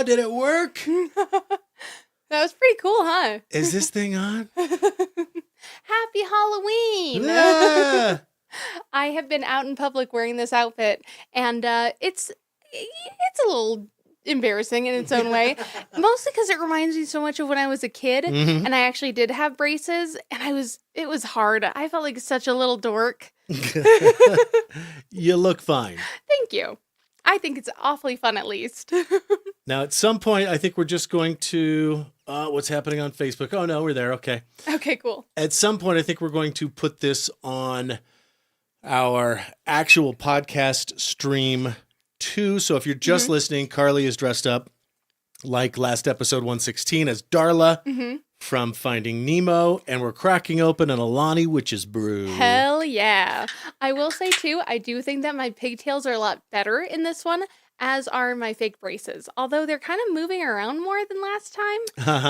did it work? That was pretty cool, huh? Is this thing on? Happy Halloween! Yeah. I have been out in public wearing this outfit, and it's a little embarrassing in its own way. Mostly because it reminds me so much of when I was a kid, and I actually did have braces, and it was hard. I felt like such a little dork. You look fine. Thank you. I think it's awfully fun, at least. Now, at some point, I think we're just going to... what's happening on Facebook? Oh, no, we're there. Okay. Okay, cool. At some point, I think we're going to put this on our actual podcast stream, too. So if you're just listening, Karley is dressed up like last episode 116 as Darla from Finding Nemo, and we're cracking open an Alani Witch's Brew. Hell yeah. I will say, too, I do think that my pigtails are a lot better in this one, as are my fake braces. Although they're kind of moving around more than last time,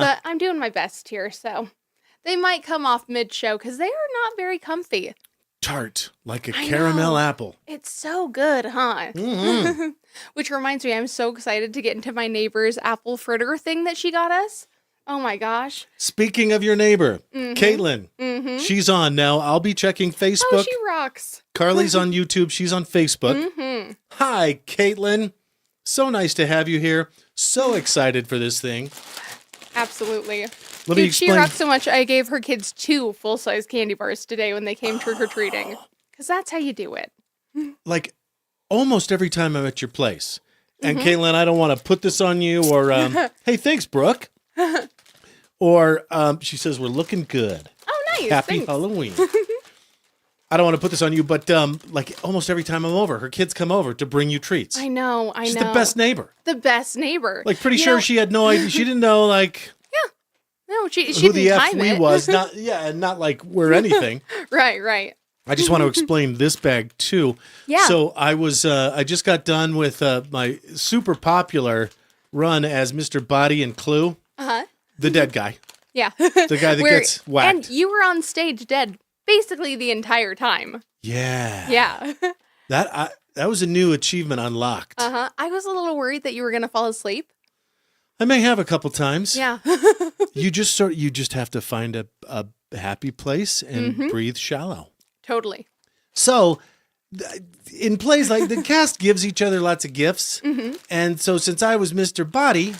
but I'm doing my best here, so they might come off mid-show because they are not very comfy. Tart, like a caramel apple. It's so good, huh? Which reminds me, I'm so excited to get into my neighbor's apple fritter thing that she got us. Oh my gosh. Speaking of your neighbor, Caitlin, she's on now. I'll be checking Facebook. Oh, she rocks. Karley's on YouTube. She's on Facebook. Hi, Caitlin. So nice to have you here. So excited for this thing. Absolutely. Let me She explain. rocks so much, I gave her kids 2 full-size candy bars today when they came trick-or-treating. Because that's how you do it. Like, almost every time I'm at your place. And Caitlin, I don't want to put this on you or, hey, thanks, Brooke. Or she says, we're looking good. Oh, nice. Happy Thanks. Halloween. I don't want to put this on you, but like almost every time I'm over, her kids come over to bring you treats. I know. She's the best neighbor. The best neighbor. Like, pretty sure she had no idea. She didn't know, like, No, she who didn't the F time we it. was. Not, and not like we're anything. Right. I just want to explain this bag, too. Yeah. So I just got done with my super popular run as Mr. Body and Clue. The dead guy. Yeah. The guy that gets whacked. And you were on stage dead basically the entire time. Yeah. Yeah. That was a new achievement unlocked. I was a little worried that you were going to fall asleep. I may have a couple times. Yeah. You just have to find a happy place and breathe shallow. Totally. So in plays like the cast gives each other lots of gifts. And so since I was Mr. Body,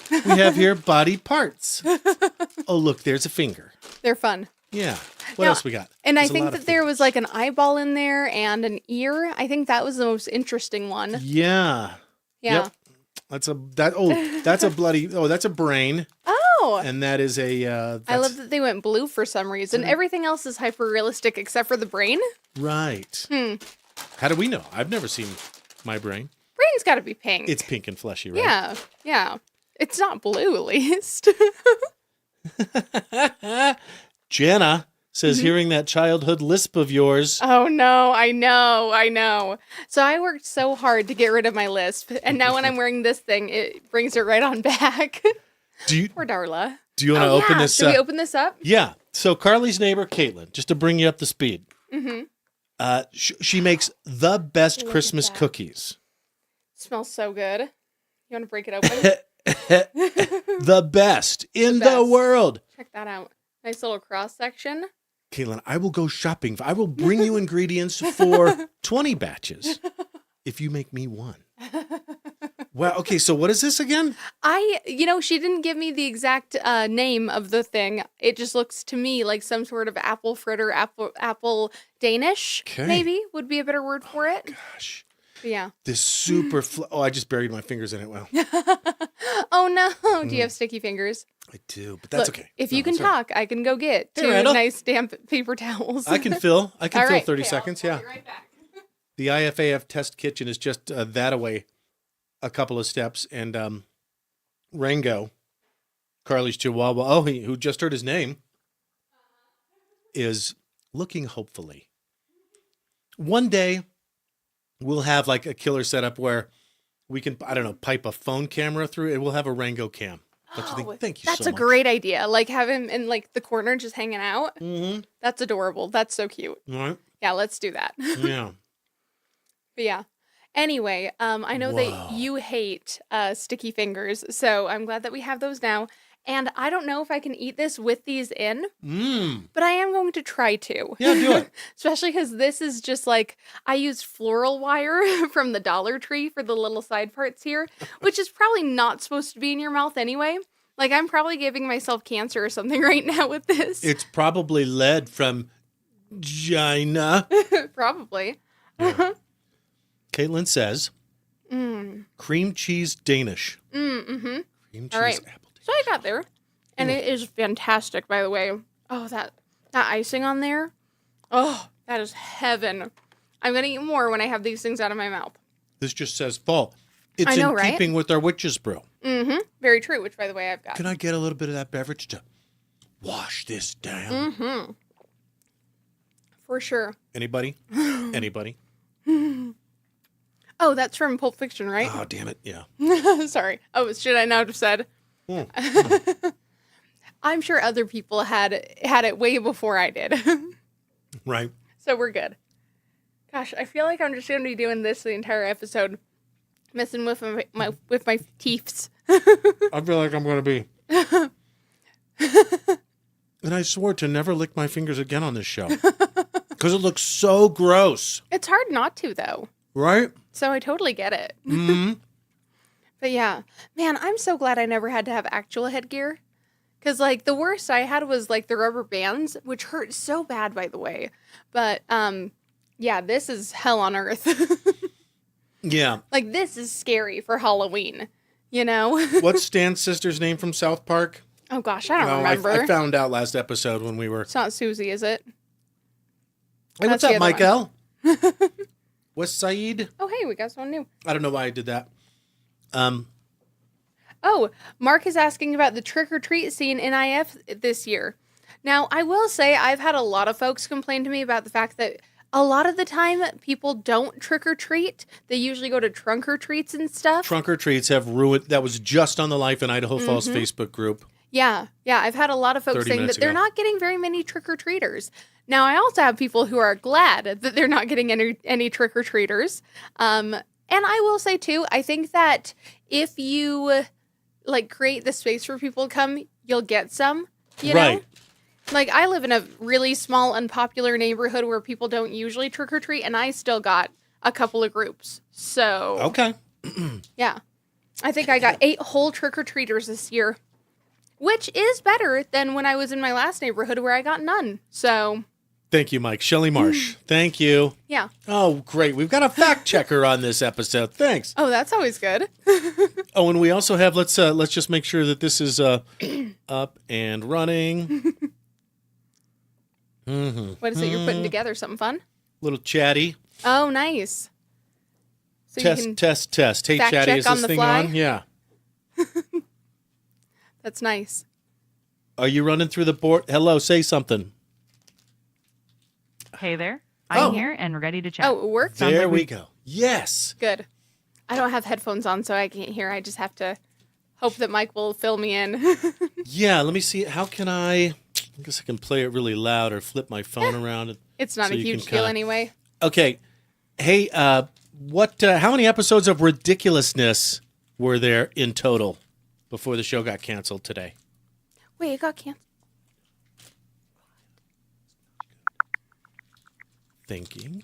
we have here body parts. Oh, look, there's a finger. They're fun. Yeah. What else we got? And There's I think that there was like an eyeball in there and an ear. I think that was the most interesting one. Yeah. Yeah. Yep. That's a brain. Oh. And that is a I love that they went blue for some reason. Everything else is hyper realistic except for the brain. Right. How do we know? I've never seen my brain. Brain's got to be pink. It's pink and fleshy, right? Yeah. It's not blue, at least. Jenna says, hearing that childhood lisp of yours. Oh, no. I know. So I worked so hard to get rid of my lisp. And now when I'm wearing this thing, it brings it right on back. Poor Darla. Do you want to open this Should we open this up? Yeah. So Karley's neighbor, Caitlin, just to bring you up to speed. She makes the best Christmas cookies. Smells so good. You want to break it open? The best in the world. Check that out. Nice little cross section. Caitlin, I will go shopping. I will bring you ingredients for 20 batches if you make me one. Well, okay, so what is this again? She didn't give me the exact name of the thing. It just looks to me like some sort of apple fritter, apple Danish, maybe would be a better word for it. Gosh. But yeah. This super, I just buried my fingers in it. Well. Oh, no. Do you have sticky fingers? I do, but that's okay. If you can talk, I can go get 2 nice damp paper towels. I can fill 30 okay, seconds, I'll be right back. The IFAF test kitchen is just that away a couple of steps. And Rango, Karley's Chihuahua, who just heard his name, is looking hopefully. One day, we'll have like a killer setup where we can, pipe a phone camera through it. We'll have a Rango cam. Don't you think? Thank you so much. That's a great idea. Like have him in like the corner just hanging out. Mm-hmm. That's adorable. That's so cute. All right. Yeah, let's do that. Yeah. But yeah. Anyway, I know that Whoa. you hate sticky fingers, so I'm glad that we have those now. And I don't know if I can eat this with these in, but I am going to try to. Yeah, do it. Especially because this is just like, I used floral wire from the Dollar Tree for the little side parts here, which is probably not supposed to be in your mouth anyway. Like, I'm probably giving myself cancer or something right now with this. It's probably lead from China. Probably. Caitlin says, cream cheese Danish. Mm-hmm. Cream cheese All right. apple. So I got there, and it is fantastic, by the way. Oh, that icing on there. Oh, that is heaven. I'm going to eat more when I have these things out of my mouth. This just says fall. It's I know, in right? keeping with our witch's brew. Mm-hmm. Very true, which, by the way, I've got. Can I get a little bit of that beverage to wash this down? Mm-hmm. For sure. Anybody? Anybody? Oh, that's from Pulp Fiction, right? Oh, damn it. Yeah. Sorry. Oh, should I not have said? I'm sure other people had it way before I did. Right. So we're good. Gosh, I feel like I'm just going to be doing this the entire episode. Messing with my teeths. I feel like I'm going to be. And I swore to never lick my fingers again on this show. Because it looks so gross. It's hard not to, though. Right? So I totally get it. Mm-hmm. But yeah, man, I'm so glad I never had to have actual headgear. Because, like, the worst I had was, like, the rubber bands, which hurt so bad, by the way. But, yeah, this is hell on earth. Yeah. Like, this is scary for Halloween, you know? What's Stan's sister's name from South Park? Oh, gosh, I don't remember. I found out last episode when we were... It's not Susie, is it? Hey, what's That's up, the other Michael? What's Saeed? Oh, hey, we got someone new. I don't know why I did that. Oh, Mark is asking about the trick-or-treat scene in IF this year. Now, I will say I've had a lot of folks complain to me about the fact that a lot of the time people don't trick-or-treat. They usually go to trunk-or-treats and stuff. Trunk-or-treats have ruined... That was just on the Life in Idaho Falls Facebook group. Yeah. I've had a lot of folks saying that they're not getting very many trick-or-treaters. Now, I also have people who are glad that they're not getting any trick-or-treaters. And I will say, too, I think that if you, like, create the space for people to come, you'll get some, you know? Like, I live in a really small, unpopular neighborhood where people don't usually trick-or-treat, and I still got a couple of groups. So... Okay. Yeah. I think I got 8 whole trick-or-treaters this year, which is better than when I was in my last neighborhood where I got none. So... Thank you, Mike. Shelley Marsh. Thank you. Yeah. Oh, great. We've got a fact checker on this episode. Thanks. Oh, that's always good. Oh, and we also have, let's just make sure that this is up and running. What is it you're putting together? Something fun? Little chatty. Oh, nice. So Test. Hey, fact chatty, check is on this the thing fly? on? Yeah. That's nice. Are you running through the board? Hello, say something. Hey there. I'm here and ready to chat. Oh, it works? Sounds There like we go. Yes. Good. I don't have headphones on, so I can't hear. I just have to hope that Mike will fill me in. Yeah, let me see. How can I guess I can play it really loud or flip my phone around. It's not So a you huge can deal kinda- anyway. Okay. Hey, how many episodes of ridiculousness were there in total before the show got canceled today? Wait, it got canceled. Thinking.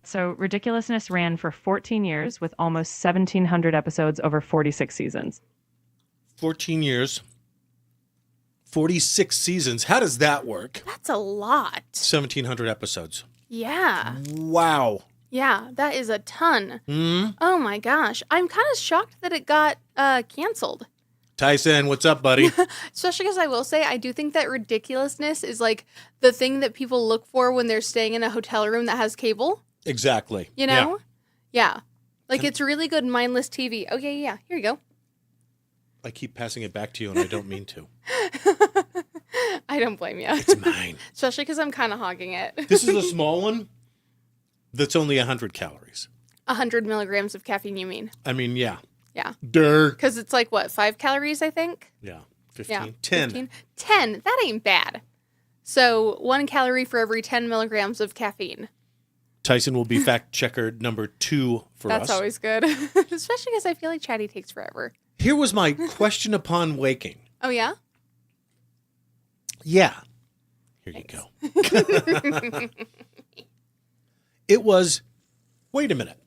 So Ridiculousness ran for 14 years with almost 1,700 episodes over 46 seasons. 14 years. 46 seasons. How does that work? That's a lot. 1,700 episodes. Yeah. Wow. Yeah, that is a ton. Oh my gosh. I'm kind of shocked that it got canceled. Tyson, what's up, buddy? Especially because I will say, I do think that ridiculousness is like the thing that people look for when they're staying in a hotel room that has cable. Exactly. You know? Yeah. Like, it's really good mindless TV. Okay, yeah. Here you go. I keep passing it back to you, and I don't mean to. I don't blame you. It's mine. Especially because I'm kind of hogging it. This is a small one that's only 100 calories. 100 milligrams of caffeine, you mean? I mean, yeah. Yeah. Durr. Because it's like, what, 5 calories, I think? Yeah. 15. Yeah. 10. 15. 10. That ain't bad. So 1 calorie for every 10 milligrams of caffeine. Tyson will be fact checker number 2 for us. That's always good. Especially because I feel like Chatty takes forever. Here was my question upon waking. Oh, yeah? Yeah. Here you go. It was, wait a minute.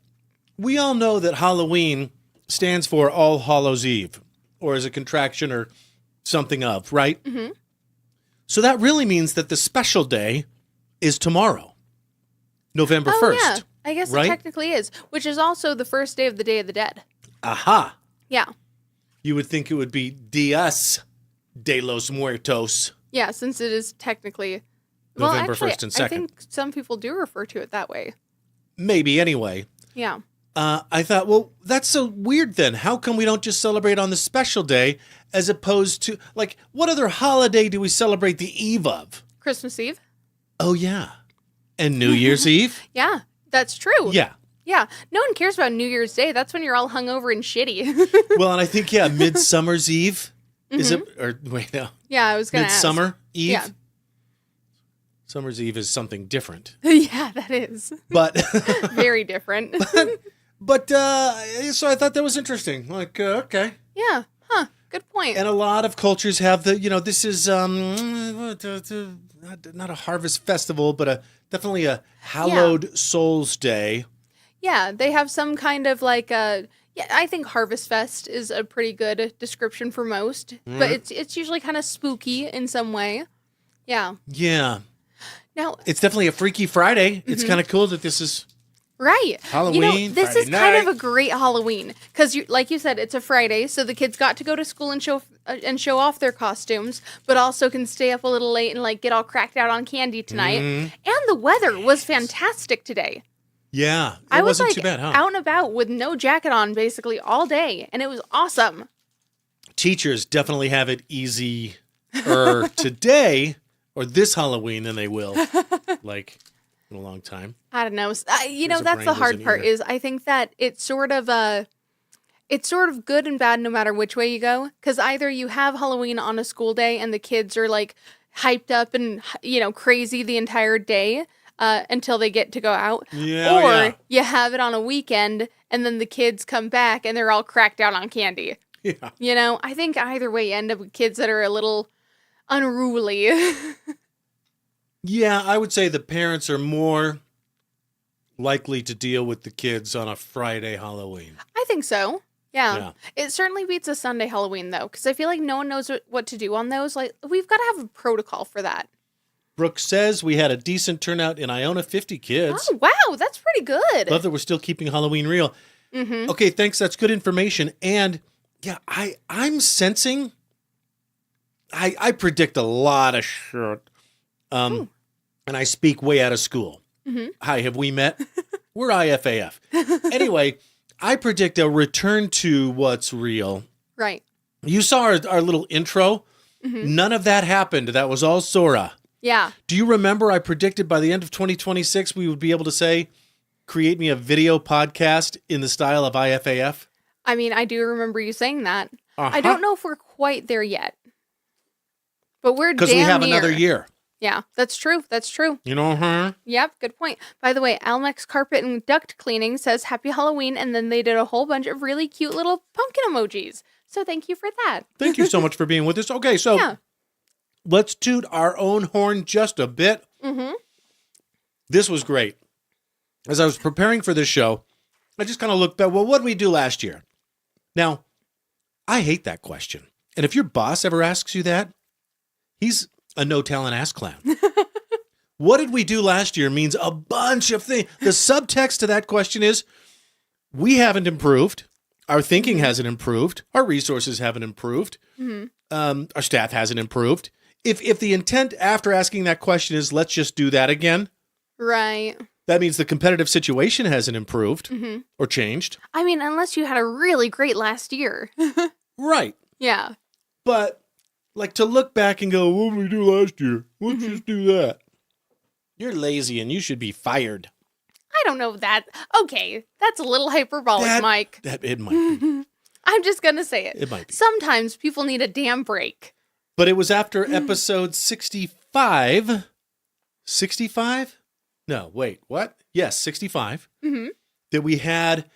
We all know that Halloween stands for All Hallows Eve, or is a contraction or something of, right? Mm-hmm. So that really means that the special day is tomorrow, November 1st. Yeah. I guess right? It technically is, which is also the first day of the Day of the Dead. Aha. Yeah. You would think it would be Dias de los Muertos. Yeah, since it is technically... November actually, 1st and 2nd. I think some people do refer to it that way. Maybe anyway. Yeah. I thought, well, that's so weird then. How come we don't just celebrate on the special day as opposed to, like, what other holiday do we celebrate the eve of? Christmas Eve? Oh, yeah. And New Year's Eve? Yeah, that's true. Yeah. Yeah. No one cares about New Year's Day. That's when you're all hungover and shitty. Well, and I think, yeah, Midsummer's Eve. Is it, or wait, no. Yeah, I was going to ask. Midsummer Eve? Yeah. Summer's Eve is something different. Yeah, that is. But very different. But so I thought that was interesting. Like, okay. Yeah. Huh. Good point. And a lot of cultures have the, this is not a harvest festival, but definitely a hallowed souls day. Yeah, they have some kind of like I think Harvest Fest is a pretty good description for most, but it's usually kind of spooky in some way. Yeah. Yeah. Now, it's definitely a Freaky Friday. It's kind of cool that this is right. Halloween. This Friday is night. kind of a great Halloween because, like you said, it's a Friday, so the kids got to go to school and show off their costumes, but also can stay up a little late and like get all cracked out on candy tonight. And the weather was fantastic today. Yeah, I was wasn't like too bad, huh? out and about with no jacket on basically all day, and it was awesome. Teachers definitely have it easier today or this Halloween than they will, like, in a long time. I don't know. That's the brain hard losing part ear. is I think that it's sort of good and bad no matter which way you go. Because either you have Halloween on a school day and the kids are like hyped up and, crazy the entire day until they get to go out. Yeah, or you have it on a weekend and then the kids come back and they're all cracked out on candy. Yeah. I think either way you end up with kids that are a little unruly. Yeah, I would say the parents are more likely to deal with the kids on a Friday Halloween. I think so. Yeah. Yeah. It certainly beats a Sunday Halloween, though, because I feel like no one knows what to do on those. Like, we've got to have a protocol for that. Brooke says we had a decent turnout in Iona, 50 kids. Oh, wow. That's pretty good. Love that we're still keeping Halloween real. Mm-hmm. Okay, thanks. That's good information. And, yeah, I'm sensing... I predict a lot of shit. And I speak way out of school. Mm-hmm. Hi, have we met? We're IFAF. Anyway, I predict a return to what's real. Right. You saw our little intro. Mm-hmm. None of that happened. That was all Sora. Yeah. Do you remember I predicted by the end of 2026 we would be able to say, create me a video podcast in the style of IFAF? I mean, I do remember you saying that. Uh-huh. I don't know if we're quite there yet. But we're damn Because we have near. another year. Yeah, that's true. That's true. You know, huh? Yep, good point. By the way, Almex Carpet and Duct Cleaning says Happy Halloween, and then they did a whole bunch of really cute little pumpkin emojis. So thank you for that. Thank you so much for being with us. Okay, so Yeah. let's toot our own horn just a bit. Mm-hmm. This was great. As I was preparing for this show, I just kind of looked back, well, what did we do last year? Now, I hate that question. And if your boss ever asks you that, he's a no-talent ass clown. What did we do last year means a bunch of things. The subtext to that question is, we haven't improved. Our thinking hasn't improved. Our resources haven't improved. Mm-hmm. Our staff hasn't improved. If the intent after asking that question is, let's just do that again, Right. that means the competitive situation hasn't improved Mm-hmm. or changed. I mean, unless you had a really great last year. Right. Yeah. But, like, to look back and go, what did we do last year? Let's just do that. You're lazy and you should be fired. I don't know that. Okay, that's a little hyperbolic, Mike. It might be. I'm just going to say it. It might be. Sometimes people need a damn break. But it was after episode 65. 65? No, wait, what? Yes, 65. Mm-hmm. That we had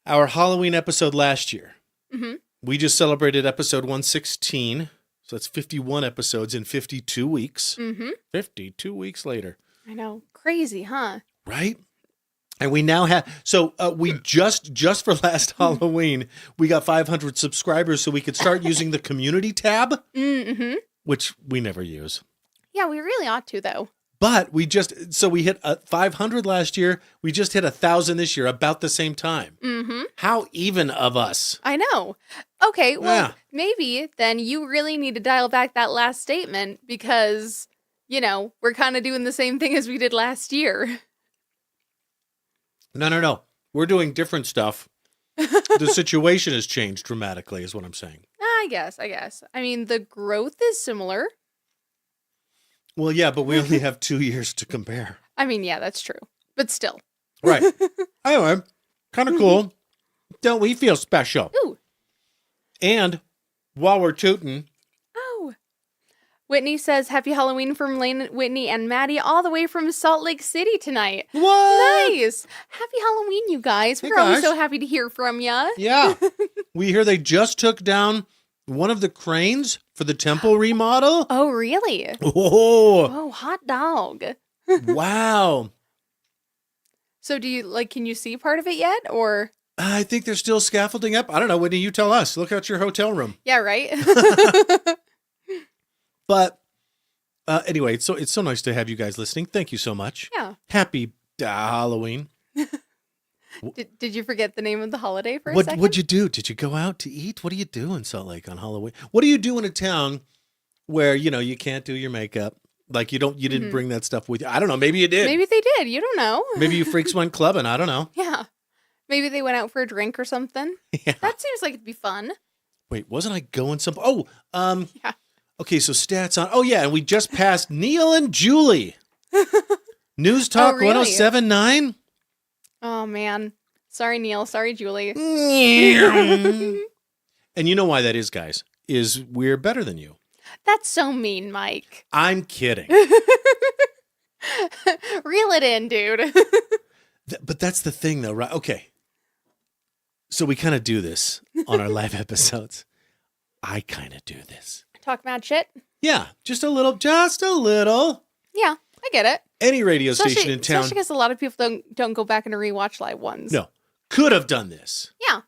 our Halloween episode last year. Mm-hmm. We just celebrated episode 116. So that's 51 episodes in 52 weeks. Mm-hmm. 52 weeks later. I know. Crazy, huh? Right? And we now have, so we just for last Halloween, we got 500 subscribers so we could start using the community tab, Mm-hmm. which we never use. Yeah, we really ought to, though. But we hit 500 last year. We just hit 1,000 this year, about the same time. Mm-hmm. How even of us. I know. Okay, well, Yeah. maybe then you really need to dial back that last statement because, we're kind of doing the same thing as we did last year. No. We're doing different stuff. The situation has changed dramatically, is what I'm saying. I guess. I mean, the growth is similar. Well, yeah, but we only have 2 years to compare. I mean, yeah, that's true. But still. Right. Anyway, kind of cool. Don't we feel special? Ooh. And while we're tooting, Oh. Whitney says, Happy Halloween from Lane, Whitney, and Maddie all the way from Salt Lake City tonight. what? Nice. Happy Halloween, you guys. Hey, We're always guys. so happy to hear from ya. Yeah. We hear they just took down one of the cranes for the temple remodel. Oh, really? Oh, Oh, hot dog. wow. So can you see part of it yet? Or, I think they're still scaffolding up. I don't know. Whitney, you tell us. Look out your hotel room. yeah, right? But anyway, it's so nice to have you guys listening. Thank you so much. Yeah. Happy Halloween. Did you forget the name of the holiday for a What'd second? you do? Did you go out to eat? What do you do in Salt Lake on Halloween? What do you do in a town where, you can't do your makeup? Like you didn't bring that stuff with you. I don't know. Maybe you did. Maybe they did. You don't know. Maybe you freaks went clubbing. I don't know. Yeah. Maybe they went out for a drink or something. Yeah. That seems like it'd be fun. Wait, wasn't I going some? Oh, Yeah. Okay, so stats on. Oh, yeah, and we just passed Neil and Julie. News Talk Oh, really? 107.9. Oh, man. Sorry, Neil. Sorry, Julie. And you know why that is, guys, is we're better than you. That's so mean, Mike. I'm kidding. Reel it in, dude. But that's the thing, though, right? Okay. So we kind of do this on our live episodes. I kind of do this. Talk mad shit. Yeah, just a little. Yeah, I get it. Any radio station in town. Especially because a lot of people don't go back and rewatch live ones. No, could have done this. Yeah.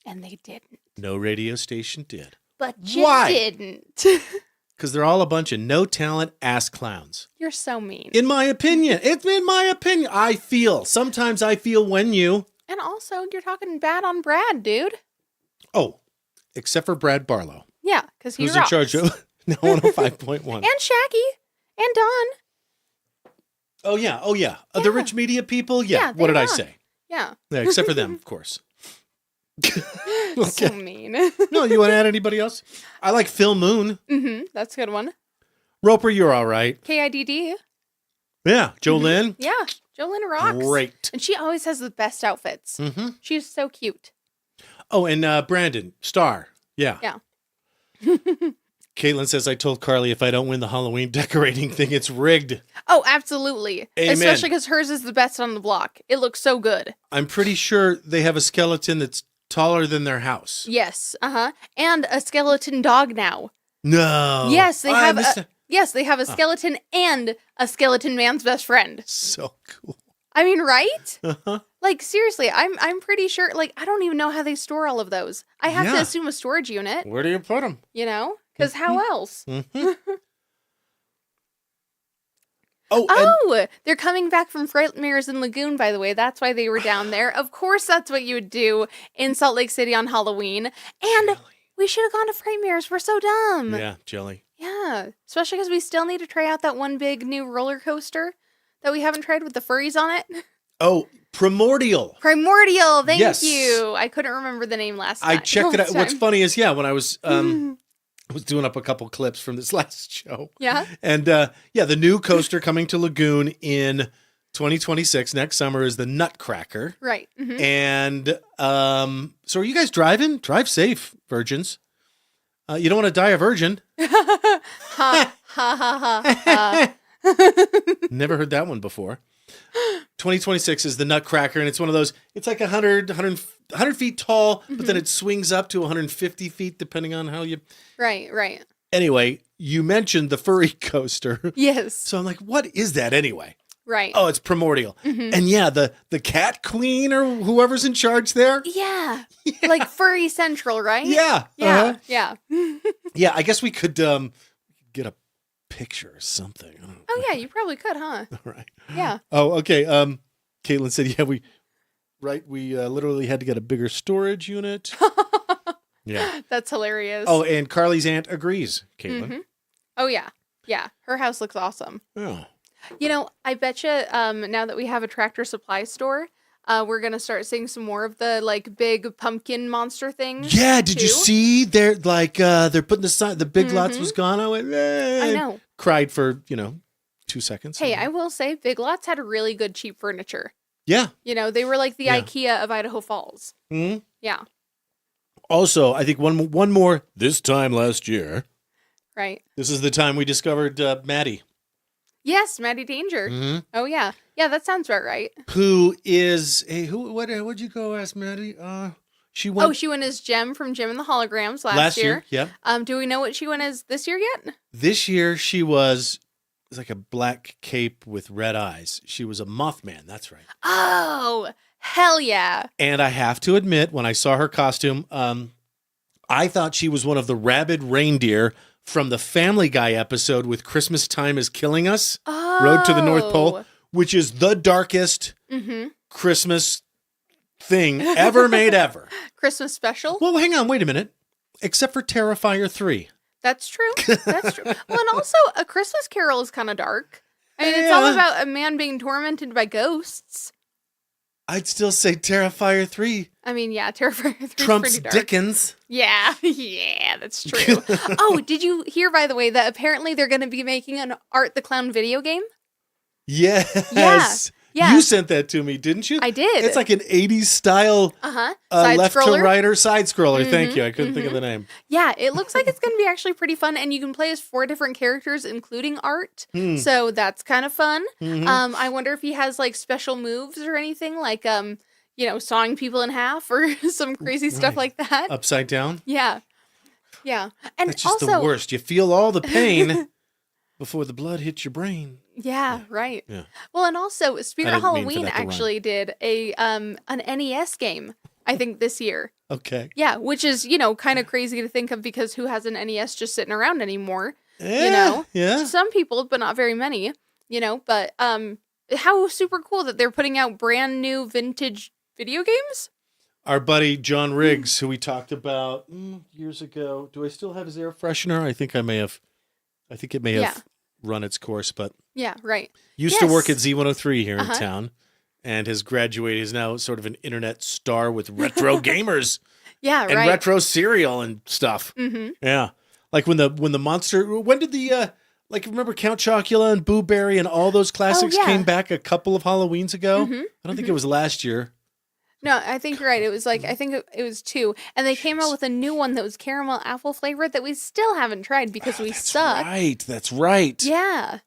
And they didn't. No radio station did. But you Why? didn't. Because they're all a bunch of no talent ass clowns. You're so mean. In my opinion. It's in my opinion. Sometimes I feel when you. And also, you're talking bad on Brad, dude. Oh, except for Brad Barlow. Yeah, because he Who's rocks. in charge of now 105.1. And Shaggy. And Don. Oh, yeah. Yeah. The rich media people? Yeah. Yeah, What did they I rock. say? Yeah. Yeah, except for them, of course. So mean. No, you want to add anybody else? I like Phil Moon. That's a good one. Roper, you're all right. KIDD. Yeah. Jolynn. Yeah. Jolynn rocks. Great. And she always has the best outfits. Mm-hmm. She's so cute. Oh, and Brandon, Star. Yeah. Yeah. Caitlin says, I told Karley if I don't win the Halloween decorating thing, it's rigged. Oh, absolutely. Amen. Especially because hers is the best on the block. It looks so good. I'm pretty sure they have a skeleton that's taller than their house. Yes. Uh-huh. And a skeleton dog now. No. Yes, they have missed it. Yes, they have a skeleton and a skeleton man's best friend. So cool. I mean, right? Uh-huh. Like, seriously, I'm pretty sure, like, I don't even know how they store all of those. I have to Yeah. assume a storage unit, Where do you put them? Because how else? Mm-hmm. Oh, They're coming back from Frightmares and Lagoon, by the way. That's why they were down there. Of course, that's what you would do in Salt Lake City on Halloween. And Jelly. we should have gone to Frightmares. We're so dumb. Yeah, Jelly. Yeah. Especially because we still need to try out that one big new roller coaster that we haven't tried with the furries on it. Oh, Primordial. Primordial. Thank Yes. you. I couldn't remember the name last time. I checked it out. last What's time. funny is, when I was doing up a couple clips from this last show. Yeah. And the new coaster coming to Lagoon in 2026 next summer is the Nutcracker. Right. Mhm. And so are you guys driving? Drive safe, virgins. You don't want to die a virgin. Ha ha ha ha ha. Never heard that one before. 2026 is the Nutcracker, and it's one of those, it's like 100 feet tall, but then it swings up to 150 feet depending on how you... Right. Anyway, you mentioned the furry coaster. Yes. So I'm like, what is that anyway? Right. Oh, it's primordial. And yeah, the cat queen or whoever's in charge there. Yeah. Like Furry Central, right? Yeah. Yeah. Yeah. Yeah, I guess we could get a picture or something. I don't know. Oh, yeah, you probably could, huh? All right. Yeah. Oh, okay. Caitlin said, yeah, we literally had to get a bigger storage unit. Yeah. That's hilarious. Oh, and Karley's aunt agrees, Caitlin. Oh, yeah. Yeah. Her house looks awesome. Oh. You know, I bet you now that we have a Tractor Supply store, we're going to start seeing some more of the like big pumpkin monster things. Yeah, did you see? They're like they're putting the sign, the Big Lots was gone. I went, I know. Cried for, 2 seconds. Hey, I will say Big Lots had really good cheap furniture. Yeah. They were like the IKEA of Idaho Falls. Mm-hmm. Yeah. Also, I think one more this time last year. Right. This is the time we discovered Maddie. Yes, Maddie Danger. Mm-hmm. Oh yeah. Yeah, that sounds about right. Who is what'd you go ask Maddie? She won. Oh, she won as Gem from Gem and the Holograms last year. Yeah. Do we know what she won as this year yet? This year she was like a black cape with red eyes. She was a Mothman, that's right. Oh, hell yeah. And I have to admit, when I saw her costume, I thought she was one of the rabid reindeer from the Family Guy episode with Christmas Time is Killing Us, Road to the North Pole, which is the darkest Christmas thing ever made ever. Christmas special? Well, hang on, wait a minute. Except for Terrifier 3. That's true. That's true. Well, and also, A Christmas Carol is kind of dark. I mean, it's all about a man being tormented by ghosts. I'd still say Terrifier 3. I mean, yeah, Terrifier 3 is Trump's pretty dark. Dickens. Yeah, yeah, that's true. Oh, did you hear, by the way, that apparently they're going to be making an Art the Clown video game? Yes. Yeah. You sent that to me, didn't you? I did. It's like an 80s style left to right side scroller. Thank you. I couldn't think of the name. Yeah, it looks like it's going to be actually pretty fun, and you can play as 4 different characters, including Art. So that's kind of fun. I wonder if he has like special moves or anything, like sawing people in half or some crazy stuff like that. Upside down. Yeah, yeah, and that's just also the worst. You feel all the pain before the blood hits your brain. Yeah, right. Yeah. Well, and also Spirit of Halloween actually did an NES game, I think, this year. Okay. Yeah, which is, kind of crazy to think of because who has an NES just sitting around anymore? Yeah. Some people, but not very many, but how super cool that they're putting out brand new vintage video games. Our buddy John Riggs, who we talked about years ago. Do I still have his air freshener? I think it may have run its course, but yeah, right. Used to work at Z103 here in town, and has graduated. Is now sort of an internet star with retro gamers. Yeah, and retro cereal and stuff. Mm-hmm. Yeah, like when the monster. When did the remember Count Chocula and Boo Berry and all those classics came back a couple of Halloweens ago? I don't think it was last year. No, I think you're right. It was I think it was 2. And they came out with a new one that was caramel apple flavored that we still haven't tried because we suck. That's right. Yeah.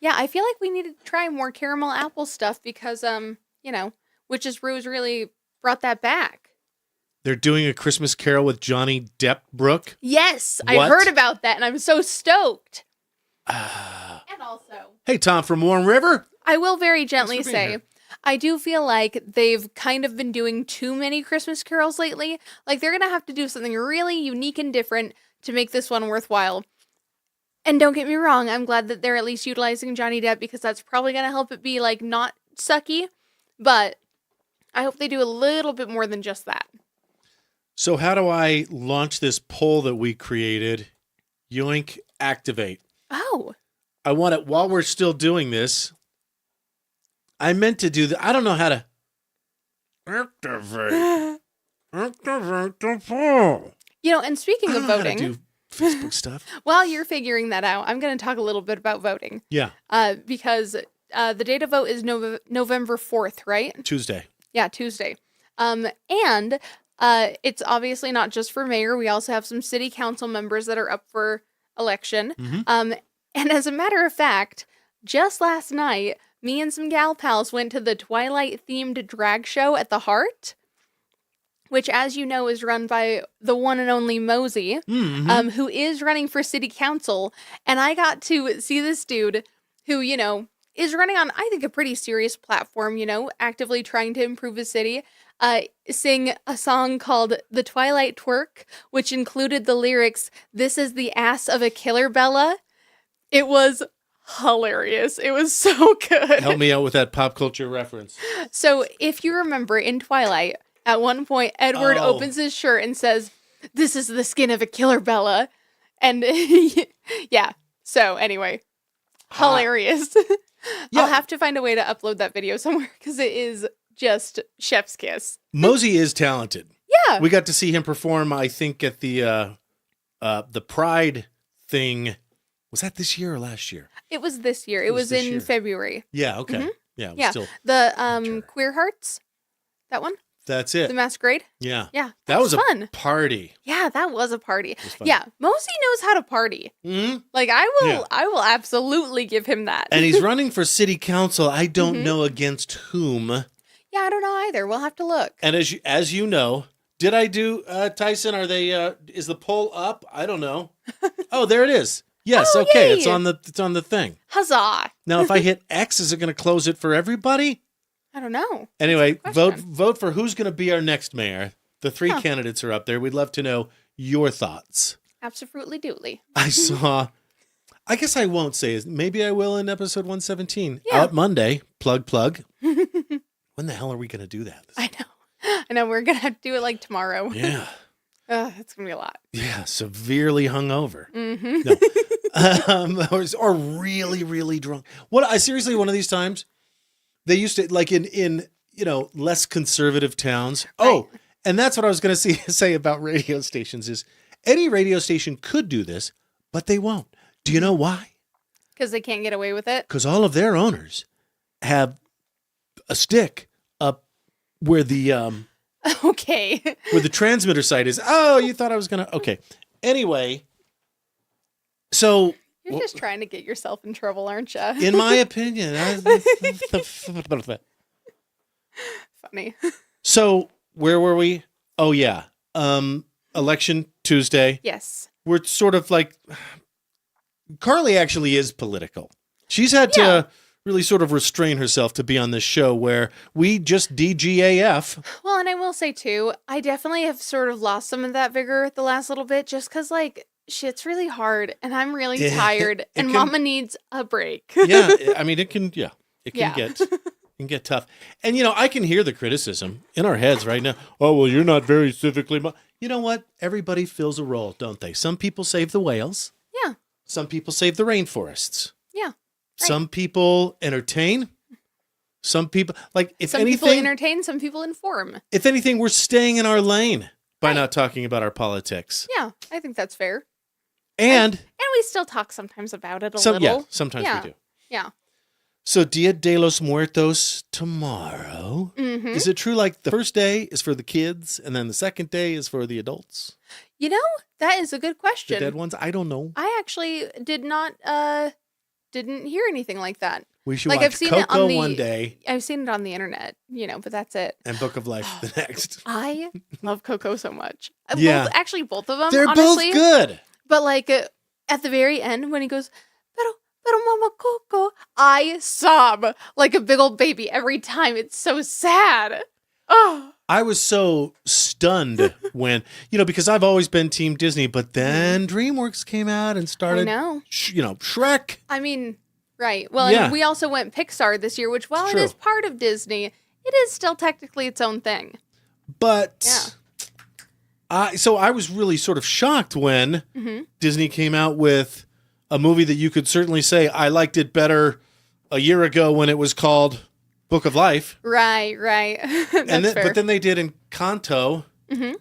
Yeah, I feel like we need to try more caramel apple stuff because, Witch's Brews really brought that back. They're doing a Christmas Carol with Johnny Depp Brooke. Yes, I heard about that and I'm so stoked. And also... Hey, Tom from Warm River. I will very gently say... I do feel like they've kind of been doing too many Christmas carols lately. Like, they're going to have to do something really unique and different to make this one worthwhile. And don't get me wrong, I'm glad that they're at least utilizing Johnny Depp because that's probably going to help it be, not sucky. But I hope they do a little bit more than just that. So how do I launch this poll that we created? Yoink, activate. Oh. I want it while we're still doing this. I meant to do that. I don't know how to activate. Activate the poll. And speaking of voting, how to do Facebook stuff. While you're figuring that out, I'm going to talk a little bit about voting. Yeah. Because the day to vote is November 4th, right? Tuesday. Yeah, Tuesday. And it's obviously not just for mayor. We also have some city council members that are up for election. Mm-hmm. And as a matter of fact, just last night, me and some gal pals went to the Twilight-themed drag show at the Heart, which, as you know, is run by the one and only Mosey, who is running for city council. And I got to see this dude who, you know, is running on, I think, a pretty serious platform, you know, actively trying to improve his city, sing a song called The Twilight Twerk, which included the lyrics, "This is the ass of a killer Bella." It was hilarious. It was so good. Help me out with that pop culture reference. So if you remember in Twilight, at one point, Edward opens his shirt and says, "This is the skin of a killer Bella." And yeah. So anyway, hilarious. Yeah. I'll have to find a way to upload that video somewhere because it is just chef's kiss. Mosey is talented. Yeah. We got to see him perform, I think, at the Pride thing. Was that this year or last year? It was this year. It was in year. February. Yeah, okay. Mhm. Yeah, it was Yeah. still. The Queer Hearts. That one? That's it. The Masquerade? Yeah. Yeah. That was fun. a party. Yeah, that was a party. It was fun. Yeah. Mosey knows how to party. Hmm. Like I will absolutely give him that. And he's running for city council. I don't Mhm. know against whom. Yeah, I don't know either. We'll have to look. And as you know, did I do Tyson? Are they? Is the poll up? I don't know. Oh, there it is. Yes. Oh, okay. yay. It's on the thing. Huzzah. Now, if I hit X, is it going to close it for everybody? I don't know. Anyway, That's a good vote for who's going to be our next mayor. The three candidates are up there. We'd love to know your thoughts. Absolutely doodly. I saw. I guess I won't say it. Maybe I will in episode 117. Yeah. Out Monday. Plug. When the hell are we going to do that? I know. We're going to have to do it like tomorrow. Yeah. It's going to be a lot. Yeah. Severely hungover. Mm-hmm. No. Or really, really drunk. I seriously, one of these times, they used to, like in less conservative towns. Right. Oh, and that's what I was going to say about radio stations is any radio station could do this, but they won't. Do you know why? Because they can't get away with it. Because all of their owners have a stick up where the Okay. where the transmitter site is. Oh, you thought I was going to. Okay. Anyway, so You're just trying to get yourself in trouble, aren't you? in my opinion, Funny. so where were we? Oh yeah. Election Tuesday. Yes. We're sort of like Karley actually is political. She's had Yeah. to really sort of restrain herself to be on this show where we just DGAF. Well, and I will say too, I definitely have sort of lost some of that vigor the last little bit just because like shit's really hard and I'm really Yeah, tired and can- mama needs a break. Yeah, I mean it can Yeah. get tough. And I can hear the criticism in our heads right now. Oh, well, you're not very civically. You know what? Everybody fills a role, don't they? Some people save the whales. Yeah. Some people save the rainforests. Yeah. Right. Some people entertain. Some people if Some anything, people entertain, some people inform. if anything, we're staying in our lane by Right. not talking about our politics. Yeah, I think that's fair. And And we still talk sometimes about it a yeah, little. sometimes Yeah. we do. Yeah. So Dia de los Muertos tomorrow. Mm-hmm. Is it true like the first day is for the kids and then the second day is for the adults? You know, that is a good The question. dead ones? I don't know. I actually didn't hear anything like that. We should Like, watch I've seen it Coco on the- one day I've seen it on the internet, but that's it. and Book of Life the next. I love Coco so much. Yeah. Both of them, They're honestly. both good. But like at the very end when he goes, pero mama Coco, I sob like a big old baby every time. It's so sad. Oh. I was so stunned when, because I've always been Team Disney, but then DreamWorks came out and I started, know. Shrek. I mean, right. Well, Yeah. and we also went Pixar this year, which while It's it true. is part of Disney, it is still technically its own thing. But Yeah. so I was really sort of shocked when Mm-hmm. Disney came out with a movie that you could certainly say I liked it better a year ago when it was called Book of Life. Right. That's fair. But then they did Encanto, Mhm.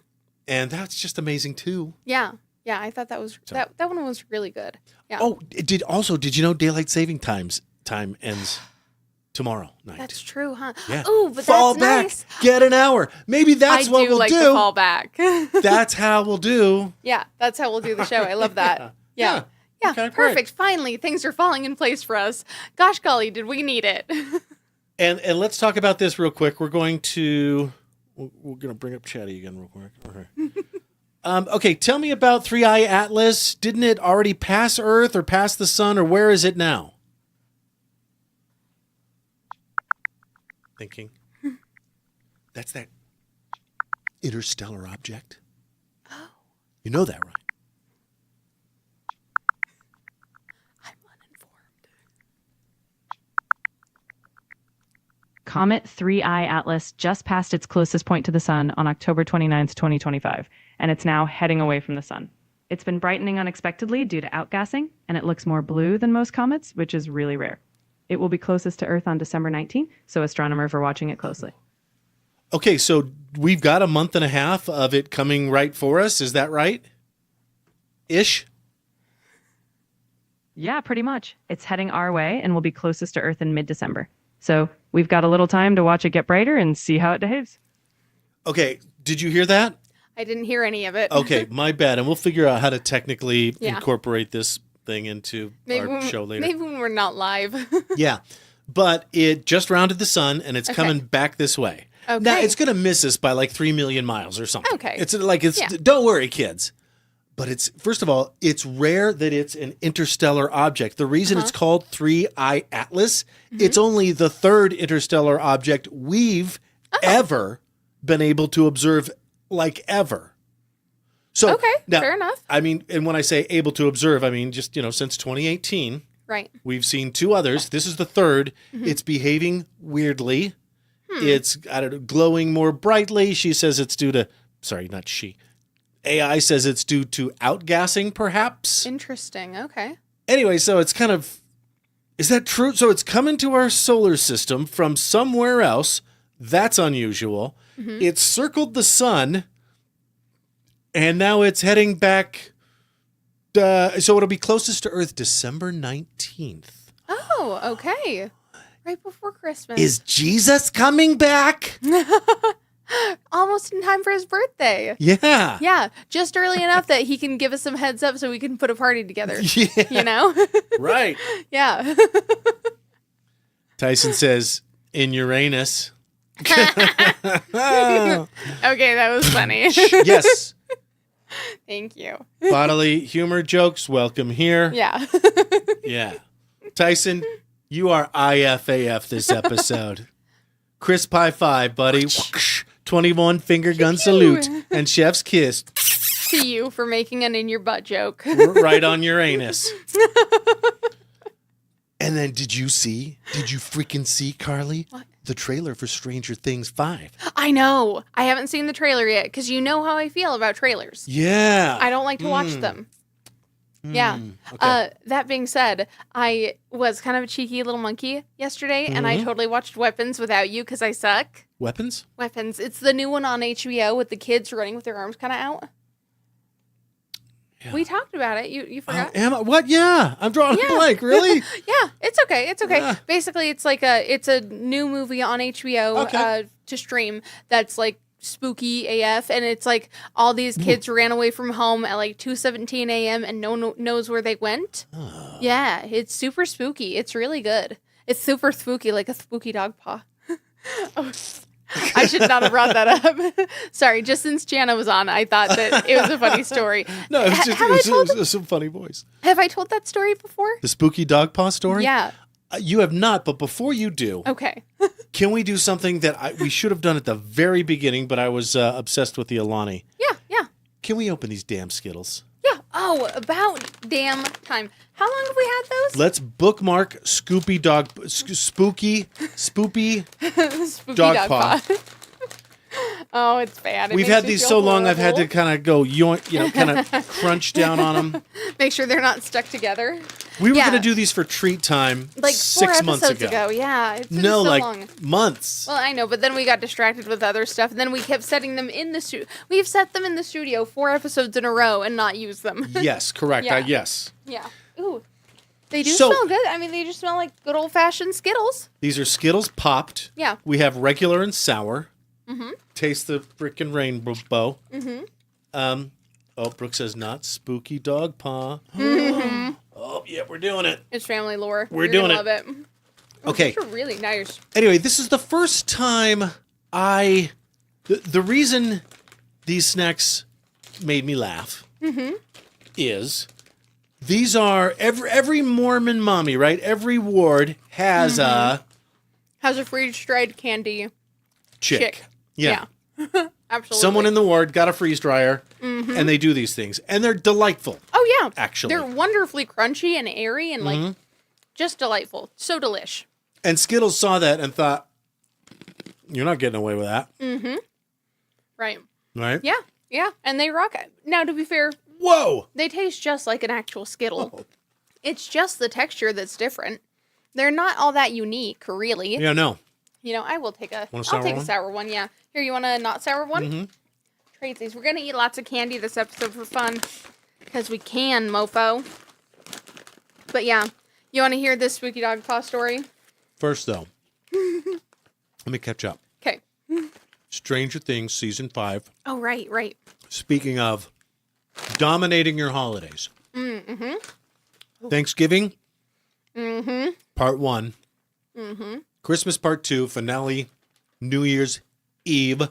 and that's just amazing too. Yeah. I thought that was So- that one was really good. Yeah. Oh, did you know daylight saving time ends tomorrow night? That's true, huh? Yeah. Oh, but Fall that's back, nice. get an hour. Maybe that's I what do we'll like do. the fall back. That's how we'll do. Yeah, that's how we'll do the show. I love that. Yeah. Yeah, Okay, great. perfect. Finally, things are falling in place for us. Gosh golly, did we need it? And let's talk about this real quick. We're going to bring up Chatty again real quick. Okay. Okay, tell me about 3i Atlas. Didn't it already pass Earth or pass the sun, or where is it now? Thinking. That's that interstellar object. Oh. You know that, right? I'm uninformed. Comet 3i Atlas just passed its closest point to the sun on October 29th, 2025, and it's now heading away from the sun. It's been brightening unexpectedly due to outgassing, and it looks more blue than most comets, which is really rare. It will be closest to Earth on December 19th, so astronomers are watching it closely. Okay, so we've got a month and a half of it coming right for us. Is that right? Ish? Yeah, pretty much. It's heading our way and will be closest to Earth in mid-December. So we've got a little time to watch it get brighter and see how it behaves. Okay, did you hear that? I didn't hear any of it. Okay, my bad. And we'll figure out how to technically incorporate this thing into our show later. Maybe when we're not live. Yeah, but it just rounded the sun and it's coming back this way. Okay. Now, it's going to miss us by like 3 million miles or something. Okay. Don't worry, kids. But it's, first of all, it's rare that it's an interstellar object. The reason it's called 3i Atlas, it's only the third interstellar object we've ever been able to observe, like ever. So, now, fair enough. I mean, and when I say able to observe, I mean just, since 2018. Right. We've seen 2 others. This is the third. It's behaving weirdly. It's, glowing more brightly. She says it's due to, sorry, not she. AI says it's due to outgassing, perhaps. Interesting. Okay. Anyway, so it's kind of, is that true? So it's coming to our solar system from somewhere else. That's unusual. It's circled the sun, and now it's heading back. So it'll be closest to Earth December 19th. Oh, okay. Right before Christmas. Is Jesus coming back? Almost in time for his birthday. Yeah. Yeah, just early enough that he can give us some heads up so we can put a party together. Yeah. You know? Right. Yeah. Tyson says, in Uranus. Okay, that was funny. Yes. Thank you. Bodily humor jokes, welcome here. Yeah. Yeah. Tyson, you are IFAF this episode. Crisp high five, buddy. 21 finger gun salute and chef's kiss. To you for making an in your butt joke. Right on Uranus. And then did you freaking see, Karley? What? The trailer for Stranger Things 5. I know. I haven't seen the trailer yet because you know how I feel about trailers. Yeah. I don't like to watch them. Yeah. Okay. That being said, I was kind of a cheeky little monkey yesterday, and I totally watched Weapons without you because I suck. Weapons? Weapons. It's the new one on HBO with the kids running with their arms kind of out. Yeah. We talked about it. You forgot? What? Yeah. I'm drawing a blank. Really? Yeah. It's okay. It's okay. Yeah. Basically, it's like it's a new movie on HBO to stream that's like spooky AF, and it's like all these kids ran away from home at like 2:17 a.m. and no one knows where they went. Oh. Yeah, it's super spooky. It's really good. It's super spooky, like a spooky dog paw. Oh, I should not have brought that up. Sorry, just since Jana was on, I thought that it was a funny story. No, it was some funny voice. Have I told that story before? The spooky dog paw story? Yeah. You have not, but before you do, okay. Can we do something that we should have done at the very beginning, but I was obsessed with the Alani? Yeah. Can we open these damn Skittles? Yeah. Oh, about damn time. How long have we had those? Let's bookmark spooky dog paw. Oh, it's bad. We've had these so long, I've had to kind of go yoink, kind of crunch down on them. Make sure they're not stuck together. We were going to do these for treat time like 6 months ago. Yeah, it's been so long. Months. Well, I know, but then we got distracted with other stuff, and then we kept setting them in the studio. We've set them in the studio 4 episodes in a row and not used them. Yes, correct. Yeah. Yes. Yeah. Ooh. They do smell good. I mean, they just smell like good old-fashioned Skittles. These are Skittles popped. Yeah. We have regular and sour. Mm-hmm. Taste the freaking rainbow. Mm-hmm. Oh, Brooke says not spooky dog paw. Mm-hmm. Yeah, we're doing it. It's family lore. We're You're doing gonna it. Love it. Okay. Those are really nice. Anyway, this is the first time the reason these snacks made me laugh is these are every Mormon mommy, right? Every ward has a freeze-dried candy chick. Yeah. Absolutely. Someone in the ward got a freeze dryer, and they do these things, and they're delightful. Oh yeah, actually, they're wonderfully crunchy and airy and like just delightful. So delish. And Skittles saw that and thought, "You're not getting away with that." Right. Right. Yeah. Yeah. And they rock it. Now, to be fair, Whoa. they taste just like an actual Skittle. Oh. It's just the texture that's different. They're not all that unique, really. Yeah. No. You know, I will take a. Want a sour I'll take one? a sour one. Yeah. Here, you want a not sour one? Trade these. We're gonna eat lots of candy this episode for fun, because we can, mofo. But yeah, you want to hear this spooky dog paw story? First, though, let me catch up. Okay. Stranger Things season 5. Oh right, right. Speaking of dominating your holidays, Thanksgiving, part 1, Christmas part 2, finale, New Year's Eve,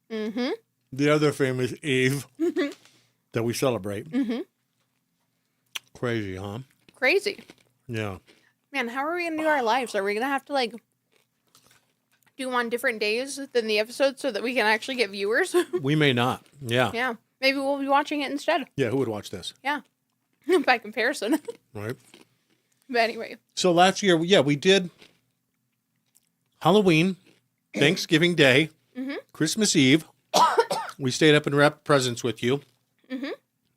the other famous Eve that we celebrate. Crazy, huh? Crazy. Yeah. Man, how are we gonna do our lives? Are we gonna have to like do them on different days than the episodes so that we can actually get viewers? We may not. Yeah. Yeah. Maybe we'll be watching it instead. Yeah, who would watch this? Yeah. By comparison. Right. But anyway. So last year, we did Halloween, Thanksgiving Day, Christmas Eve. We stayed up and wrapped presents with you.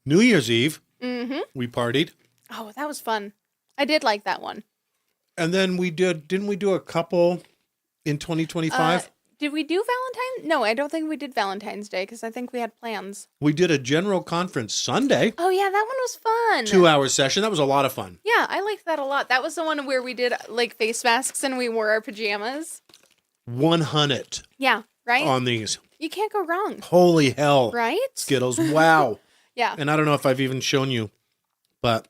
New Year's Eve, we partied. Oh, that was fun. I did like that one. And then didn't we do a couple in 2025? Did we do Valentine's? No, I don't think we did Valentine's Day because I think we had plans. We did a general conference Sunday, Oh, yeah, that one was fun. 2-hour session. That was a lot of fun. Yeah, I liked that a lot. That was the one where we did like face masks and we wore our pajamas. 100 Yeah, right? on these. You can't go wrong. Holy hell. Right? Skittles. Wow. Yeah. And I don't know if I've even shown you, but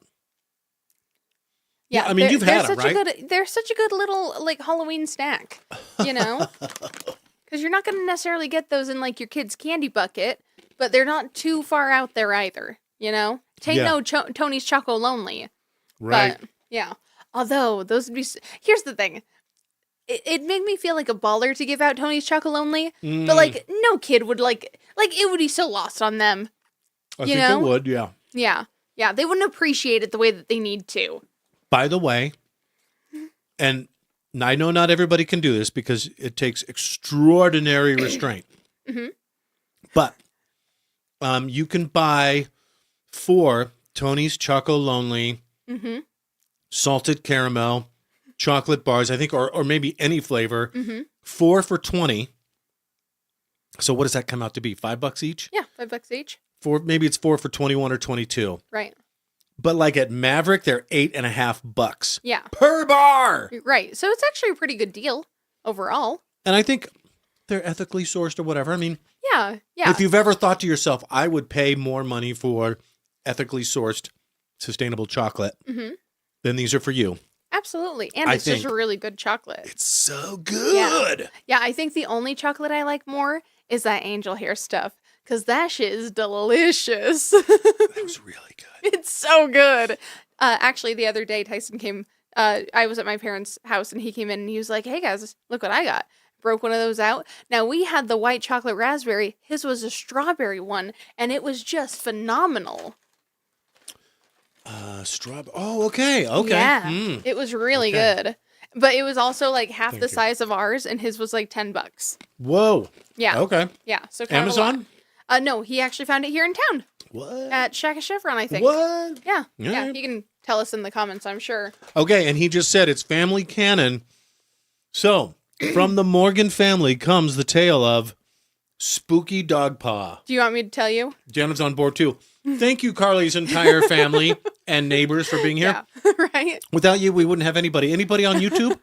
Yeah, I mean, you've had they're them, right? They're such a good little like Halloween snack, you know? Because you're not going to necessarily get those in like your kid's candy bucket, but they're not too far out there either, you know? Take Yeah. no Tony's Choco Lonely. right. But, yeah. Although, those would be... Here's the thing. It made me feel like a baller to give out Tony's Choco Lonely, but like, no kid would like, it would be so lost on them. I you think know? it would, yeah. Yeah. Yeah, they wouldn't appreciate it the way that they need to. By the way, and I know not everybody can do this because it takes extraordinary restraint. But you can buy 4 Tony's Choco Lonely salted caramel chocolate bars, I think, or maybe any flavor. 4 for $20. So what does that come out to be? $5 each? Yeah, $5 each. Maybe it's 4 for 21 or 22. Right. But like at Maverick, they're $8.50 Yeah. per bar. Right. So it's actually a pretty good deal overall. And I think they're ethically sourced or whatever. I mean, Yeah. Yeah. if you've ever thought to yourself, I would pay more money for ethically sourced, sustainable chocolate, then these are for you. Absolutely. And it's just a really good chocolate. It's so good. Yeah, I think the only chocolate I like more is that angel hair stuff. Because that shit is delicious. That was really good. It's so good. Actually, the other day, Tyson came. I was at my parents' house, and he came in, and he was like, "Hey, guys, look what I got." Broke one of those out. Now, we had the white chocolate raspberry. His was a strawberry one, and it was just phenomenal. Strawberry. Oh, okay. Okay. Yeah, it was really good. But it was also like half the size of ours, and his was like $10. Whoa. Yeah. Okay. Yeah. So kind Amazon? of no, he actually found it here in town. What? At Shack of Chevron, I think. What? Yeah. Yeah. Yeah. You can tell us in the comments, I'm sure. Okay, and he just said it's family canon. So, from the Morgan family comes the tale of Spooky Dog Paw. Do you want me to tell you? Janet's on board too. Thank you, Karley's entire family and neighbors for being here. Yeah. Right? Without you, we wouldn't have anybody. Anybody on YouTube?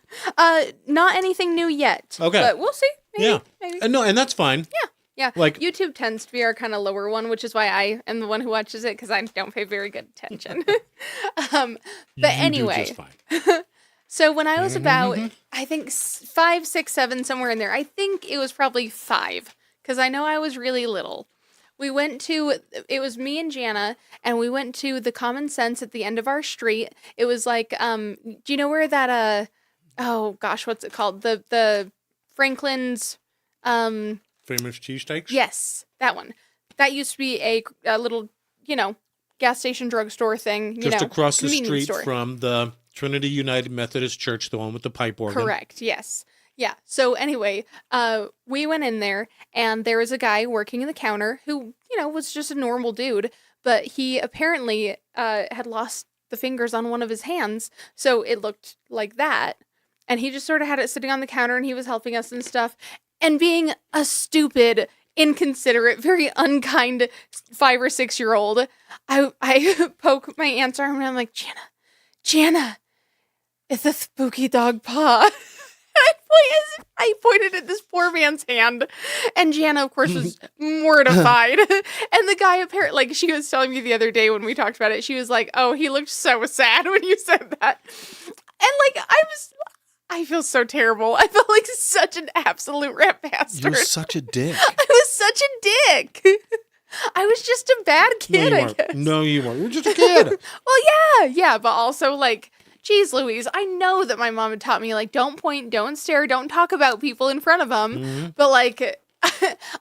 Not anything new yet. Okay. But we'll see. Maybe, Yeah. Maybe. No, and that's fine. Yeah, Like YouTube tends to be our kind of lower one, which is why I am the one who watches it, because I don't pay very good attention. But you do just anyway, fine. so when I was about, I think 5, 6, 7, somewhere in there, I think it was probably 5, because I know I was really little. We went to, it was me and Jana, and we went to the Common Sense at the end of our street. It was like, do you know where that, oh gosh, what's it called? The Franklin's, Famous cheesesteaks? yes, that one. That used to be a little, gas station drugstore thing. Just across the convenience street store. from the Trinity United Methodist Church, the one with the pipe organ. Correct, yes. Yeah, so anyway, we went in there, and there was a guy working in the counter who, was just a normal dude, but he apparently had lost the fingers on one of his hands, so it looked like that. And he just sort of had it sitting on the counter, and he was helping us and stuff. And being a stupid, inconsiderate, very unkind 5 or 6-year-old, I poke my aunt's arm, and I'm like, Jana, it's a spooky dog paw. I pointed at this poor man's hand, and Jana, of course, was mortified. And the guy apparently, like she was telling me the other day when we talked about it, she was like, "Oh, he looked so sad when you said that," and like I feel so terrible. I felt like such an absolute rat bastard. You're such a dick. I was such a dick. I was just a bad kid, I guess. No, you weren't. You're just a kid. Well, yeah, but also like, geez, Louise, I know that my mom had taught me, like, don't point, don't stare, don't talk about people in front of them. Mm-hmm. But, like,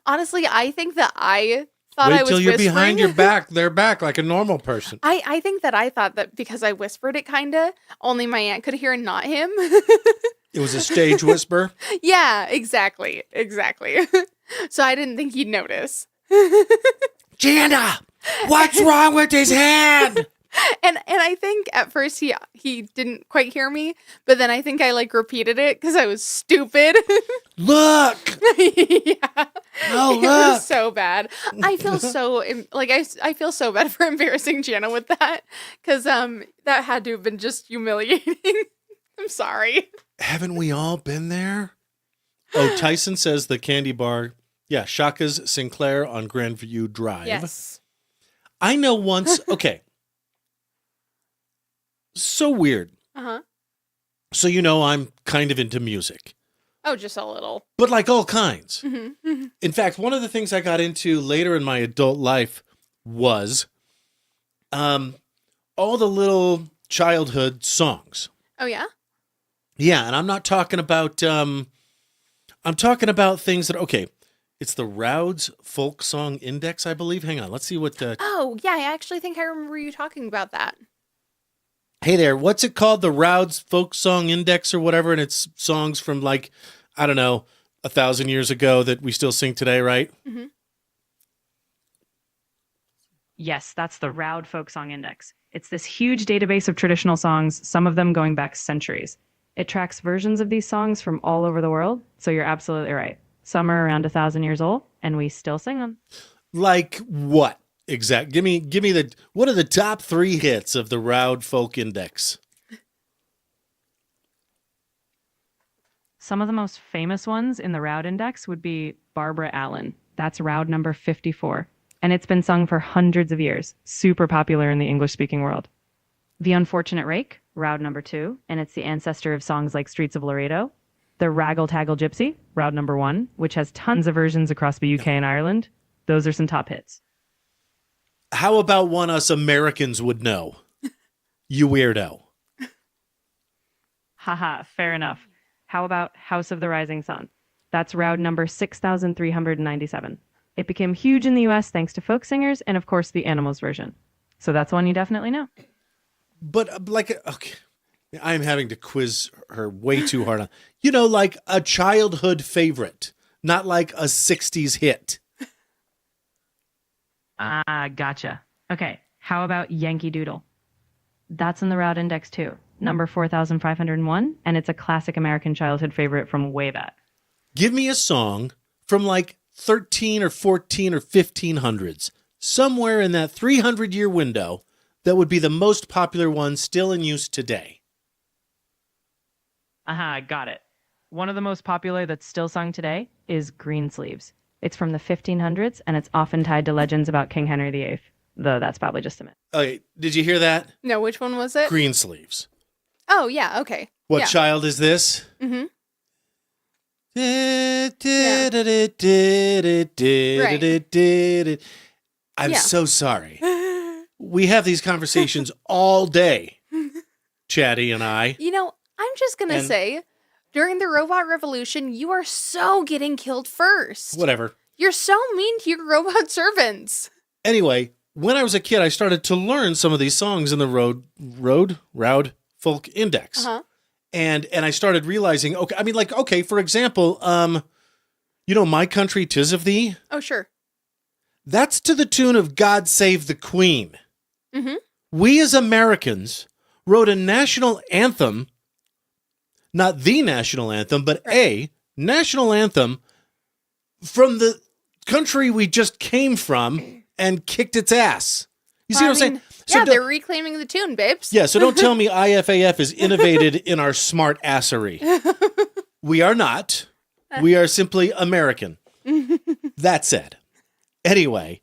honestly, I think that I thought Wait I was till you're whispering. behind your back, their back, like a normal person. I think that I thought that because I whispered it, kind of, only my aunt could hear and not him. It was a stage whisper. Yeah, exactly. So I didn't think he'd notice. Jana, what's wrong with his hand? And I think at first he didn't quite hear me, but then I think I like repeated it because I was stupid. Look. Yeah. Oh, It look. was so bad. I feel so like I feel so bad for embarrassing Jana with that, because that had to have been just humiliating. I'm sorry. Haven't we all been there? Oh, Tyson says the candy bar. Yeah, Shaka's Sinclair on Grandview Drive. Yes. I know once. Okay. So weird. Uh-huh. So I'm kind of into music. Oh, just a little. But like all kinds. Mm-hmm. In fact, one of the things I got into later in my adult life was all the little childhood songs. Oh, yeah? Yeah, and I'm not talking about I'm talking about things that it's the Rowds Folk Song Index, I believe. Hang on, let's see what Oh, yeah, I actually think I remember you talking about that. Hey there, what's it called? The Rowds Folk Song Index or whatever, and it's songs from like, I don't know, 1,000 years ago that we still sing today, right? Mm-hmm. Yes, that's the Rowd Folk Song Index. It's this huge database of traditional songs, some of them going back centuries. It tracks versions of these songs from all over the world, so you're absolutely right. Some are around 1,000 years old, and we still sing them. Like what? Exact. Give me what are the top 3 hits of the Rowd Folk Index? Some of the most famous ones in the Rowd Index would be Barbara Allen. That's Rowd number 54. And it's been sung for hundreds of years. Super popular in the English-speaking world. The Unfortunate Rake, Rowd number 2, and it's the ancestor of songs like Streets of Laredo. The Raggle Taggle Gypsy, Rowd number 1, which has tons of versions across the UK and Ireland. Those are some top hits. How about one us Americans would know? You weirdo. Haha, fair enough. How about House of the Rising Sun? That's Rowd number 6,397. It became huge in the US thanks to folk singers and, of course, the Animals version. So that's one you definitely know. But okay, I'm having to quiz her way too hard on. Like a childhood favorite, not like a 60s hit. Gotcha. Okay, how about Yankee Doodle? That's in the Rowd Index too, number 4,501, and it's a classic American childhood favorite from way back. Give me a song from like 13 or 14 or 1500s, somewhere in that 300-year window that would be the most popular one still in use today. Got it. One of the most popular that's still sung today is Greensleeves. It's from the 1500s, and it's often tied to legends about King Henry VIII, though that's probably just a myth. Okay, did you hear that? No, which one was it? Green sleeves. Oh, yeah, okay. What Yeah. child is this? Mm-hmm. I'm Yeah. so sorry. We have these conversations all day, Chatty and I. You know, I'm just going to And- say, during the robot revolution, you are so getting killed first. Whatever. You're so mean to your robot servants. Anyway, when I was a kid, I started to learn some of these songs in the Roud Folk Index. Uh-huh. And I started realizing, okay, for example, My Country 'Tis of Thee? Oh, sure. That's to the tune of God Save the Queen. Mm-hmm. We as Americans wrote a national anthem, not the national anthem, but a national anthem from the country we just came from and kicked its ass. You see what I'm saying? Yeah, they're reclaiming the tune, babes. Yeah, so don't tell me IFAF is innovated in our smart assery. We are not. We are simply American. That said. Anyway,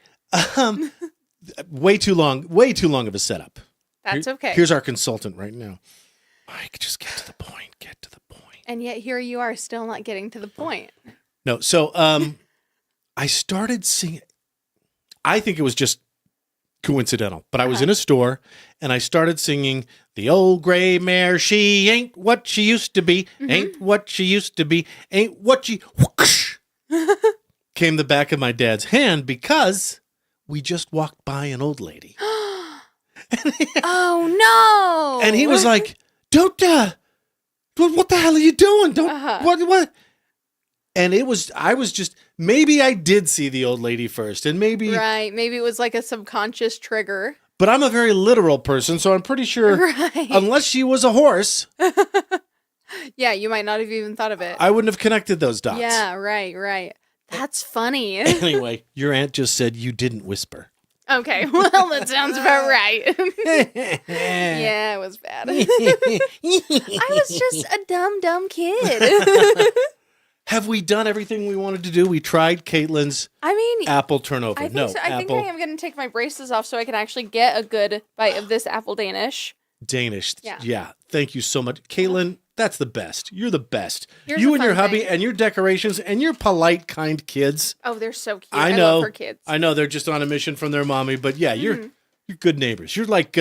way too long of a setup. That's okay. Here's our consultant right now. Mike, just get to the point. And yet here you are still not getting to the point. No, so I started singing. I think it was just coincidental, but I was in a store and I started singing, "The old gray mare, she ain't what she used to be, ain't what she used to be, ain't what she..." Whoosh, came the back of my dad's hand because we just walked by an old lady. Oh, no. And he was like, "Don't, what the hell are you doing? Don't, what?" And maybe I did see the old lady first, and maybe it was like a subconscious trigger. But I'm a very literal person, so I'm pretty sure, unless she was a horse, Yeah, you might not have even thought of it. I wouldn't have connected those dots. Yeah, right. That's funny. Anyway, your aunt just said you didn't whisper. Okay, well, that sounds about right. Yeah, it was bad. I was just a dumb kid. Have we done everything we wanted to do? We tried Caitlin's apple turnover. I think I am going to take my braces off so I can actually get a good bite of this apple Danish. Yeah. Thank you so much. Caitlin, that's the best. You're the best. Here's you a and your fun hubby thing. and your decorations and your polite, kind kids. Oh, they're so cute. I love her kids. I know they're just on a mission from their mommy, but yeah, you're good neighbors. You're like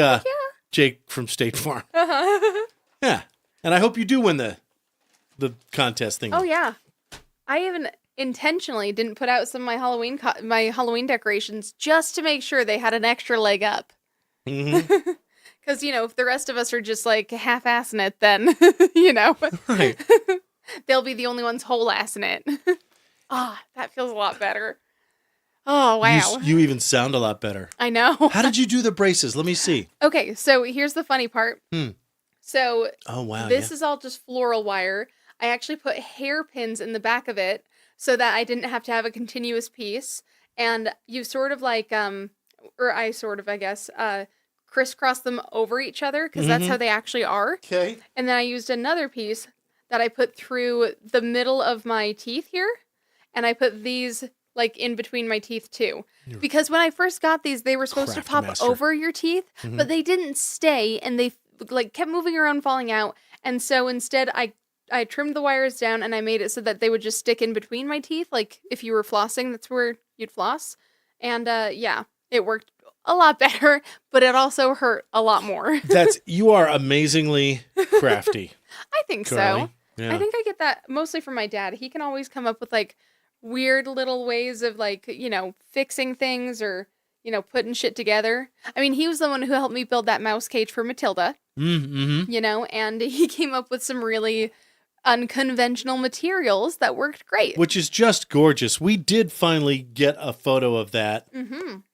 Jake from State Farm. Yeah. And I hope you do win the contest thing. Oh, yeah. I even intentionally didn't put out some of my Halloween decorations just to make sure they had an extra leg up. Mm-hmm. Because, if the rest of us are just like half-assing it, then, Right. they'll be the only ones whole-assing it. That feels a lot better. Oh, wow. You even sound a lot better. I know. How did you do the braces? Let me see. Okay, so here's the funny part. So Oh, wow. this is all just floral wire. I actually put hairpins in the back of it so that I didn't have to have a continuous piece. And you sort of like, I guess, crisscross them over each other because that's how they actually are. Okay. And then I used another piece that I put through the middle of my teeth here. And I put these like in between my teeth too. Because when I first got these, they were supposed to pop over your teeth, but they didn't stay and they like kept moving around, falling out. And so instead I trimmed the wires down and I made it so that they would just stick in between my teeth. Like if you were flossing, that's where you'd floss. And it worked a lot better, but it also hurt a lot more. You are amazingly crafty. I think Karley. so. Yeah. I think I get that mostly from my dad. He can always come up with like weird little ways of like, fixing things or, putting shit together. I mean, he was the one who helped me build that mouse cage for Matilda, and he came up with some really unconventional materials that worked great. Which is just gorgeous. We did finally get a photo of that.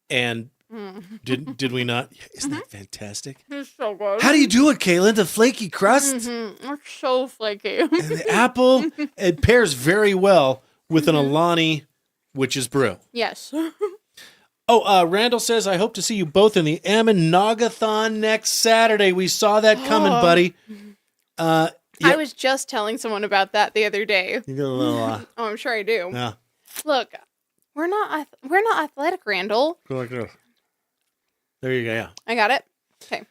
And did we not? Isn't that fantastic? It's so good. How do you do it, Caitlin? The flaky crust It's so flaky. and the apple, it pairs very well with an Alani witch's brew. Yes. Oh, Randall says, I hope to see you both in the Ammonagathon next Saturday. We saw that coming, buddy. I was just telling someone about that the other day. You got a little, Oh, I'm sure I do. yeah. Look, We're not athletic, Randall. Go like this. There you go. Yeah. I got it. Okay.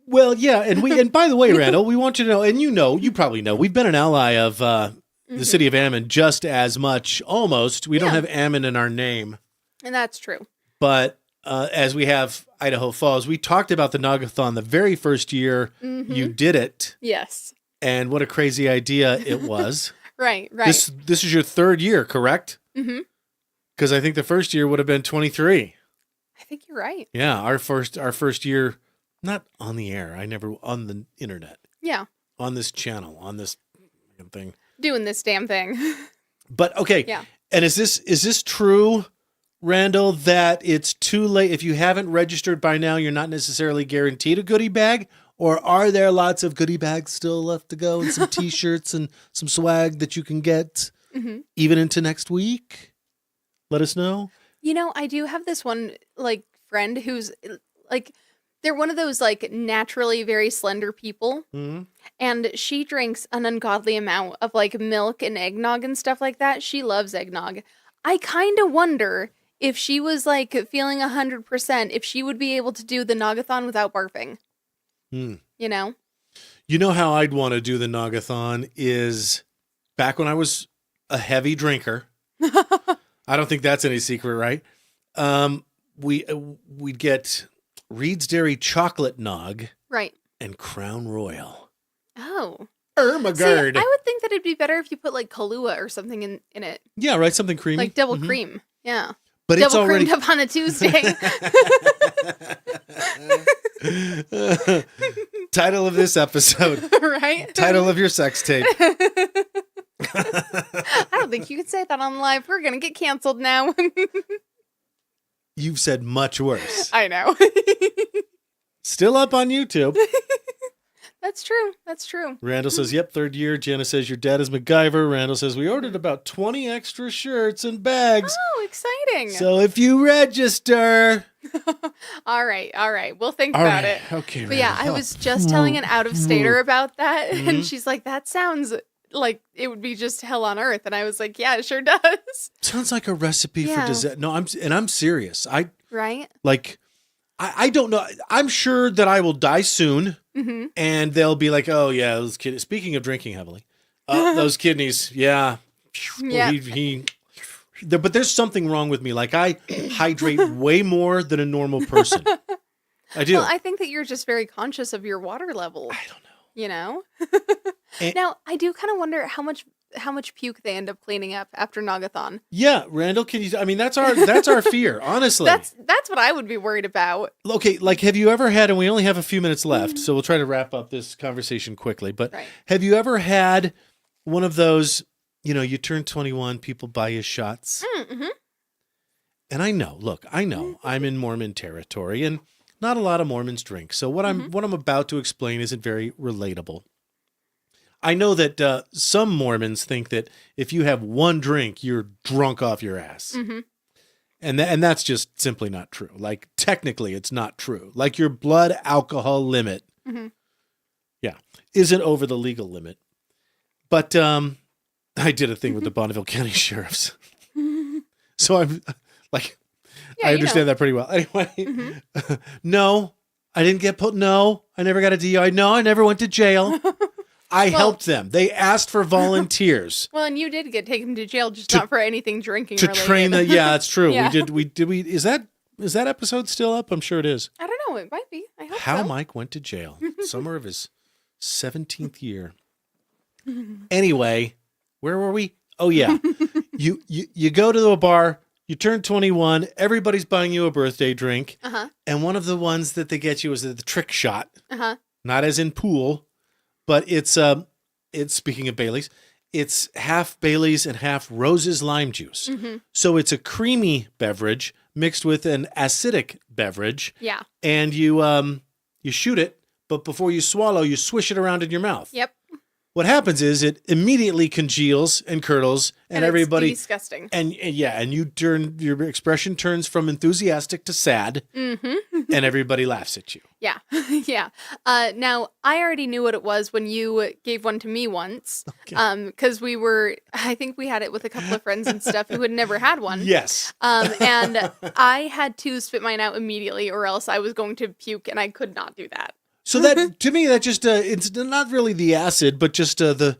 Well, yeah, and by the way, Randall, we want you to know, and you probably know, we've been an ally of the city of Ammon just as much, almost. We don't have Ammon in our name. And that's true. But as we have Idaho Falls, we talked about the Nagathon the very first year you did it. Yes. And what a crazy idea it was. Right. This is your third year, correct? Mm-hmm. Because I think the first year would have been 23. I think you're right. Yeah, our first year, not on the air. I never on the internet. Yeah. On this channel, on this thing. Doing this damn thing. But okay. Yeah. And is this true, Randall, that it's too late if you haven't registered by now, you're not necessarily guaranteed a goodie bag? Or are there lots of goodie bags still left to go and some t-shirts and some swag that you can get even into next week? Let us know. You know, I do have this one friend who's they're one of those naturally very slender people. Mm-hmm. And she drinks an ungodly amount of milk and eggnog and stuff like that. She loves eggnog. I kind of wonder if she was feeling 100%, if she would be able to do the Nagathon without barfing. You know? You know how I'd want to do the Nagathon is back when I was a heavy drinker. I don't think that's any secret, right? We'd get Reed's Dairy Chocolate Nog. Right. And Crown Royal. Oh. Ermagerd. See, I would think that it'd be better if you put Kahlua or something in it. Yeah, right. Something creamy. Like double cream. Yeah. But double it's already creamed up on a Tuesday. Title of this episode. Right? Title of your sex tape. I don't think you could say that on live. We're going to get canceled now. You've said much worse. I know. Still up on YouTube. That's true. That's true. Randall says, yep, third year. Jana says, your dad is MacGyver. Randall says, we ordered about 20 extra shirts and bags. Oh, exciting. So if you register. All right. We'll think about it. Okay, But Randall. yeah, I was just telling an out-of-stater about that. And she's like, that sounds like it would be just hell on earth. And I was like, yeah, it sure does. Sounds like a recipe for disaster. No, I'm serious. Right? I don't know. I'm sure that I will die soon. Mm-hmm. And they'll be like, oh, yeah, those kidneys. Speaking of drinking heavily, those kidneys, yeah. Yeah. But there's something wrong with me. I hydrate way more than a normal person. I do. Well, I think that you're just very conscious of your water level. I don't know. You know? Now, I do kind of wonder how much puke they end up cleaning up after Nagathon. Yeah, Randall, can you? I mean, that's our fear, honestly. That's what I would be worried about. Okay, have you ever had? And we only have a few minutes left, so we'll try to wrap up this conversation quickly. But Have you ever had one of those? You turn 21, people buy you shots, and I know. I'm in Mormon territory, and not a lot of Mormons drink. So what I'm about to explain isn't very relatable. I know that some Mormons think that if you have one drink, you're drunk off your ass. Mm-hmm. And that's just simply not true. Technically, it's not true. Your blood alcohol limit, isn't over the legal limit. But I did a thing with the Bonneville County Sheriffs. So I'm I understand that pretty well. Anyway, no, I didn't get put. No, I never got a DUI. No, I never went to jail. I helped them. They asked for volunteers. Well, and you did get taken to jail, just not for anything drinking related. Train the. Yeah, that's true. Yeah. We did. Is that episode still up? I'm sure it is. I don't know. It might be. I hope How so. Mike went to jail. Summer of his 17th year. Anyway, where were we? Oh yeah, you go to a bar. You turn 21. Everybody's buying you a birthday drink, and one of the ones that they get you is the trick shot. Not as in pool. But it's speaking of Bailey's, it's half Bailey's and half Rose's lime juice. Mm-hmm. So it's a creamy beverage mixed with an acidic beverage. Yeah. And you shoot it, but before you swallow, you swish it around in your mouth. Yep. what happens is it immediately congeals and curdles, and everybody it's disgusting. and your expression turns from enthusiastic to sad, and everybody laughs at you. Yeah. Yeah. Now, I already knew what it was when you gave one to me once. Okay. Because I think we had it with a couple of friends and stuff who had never had one. Yes. And I had to spit mine out immediately or else I was going to puke and I could not do that. So that, to me, that just, it's not really the acid, but just the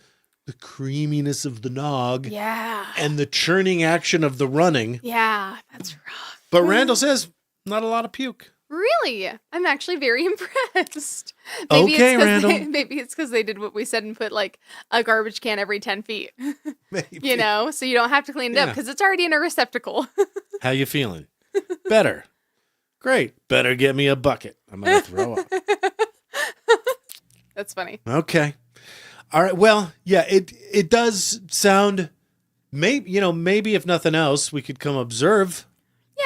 creaminess of the nog. Yeah. And the churning action of the running. Yeah, that's rough. But Randall says, not a lot of puke. Really? I'm actually very impressed. Okay, Randall. Maybe it's because they did what we said and put like a garbage can every 10 feet. Maybe. You know, so you don't have to clean it up because it's already in a receptacle. How you feeling? Better. Great. Better get me a bucket. I'm going to throw up. That's funny. Okay. All right. Well, yeah, it does sound, maybe if nothing else, we could come observe.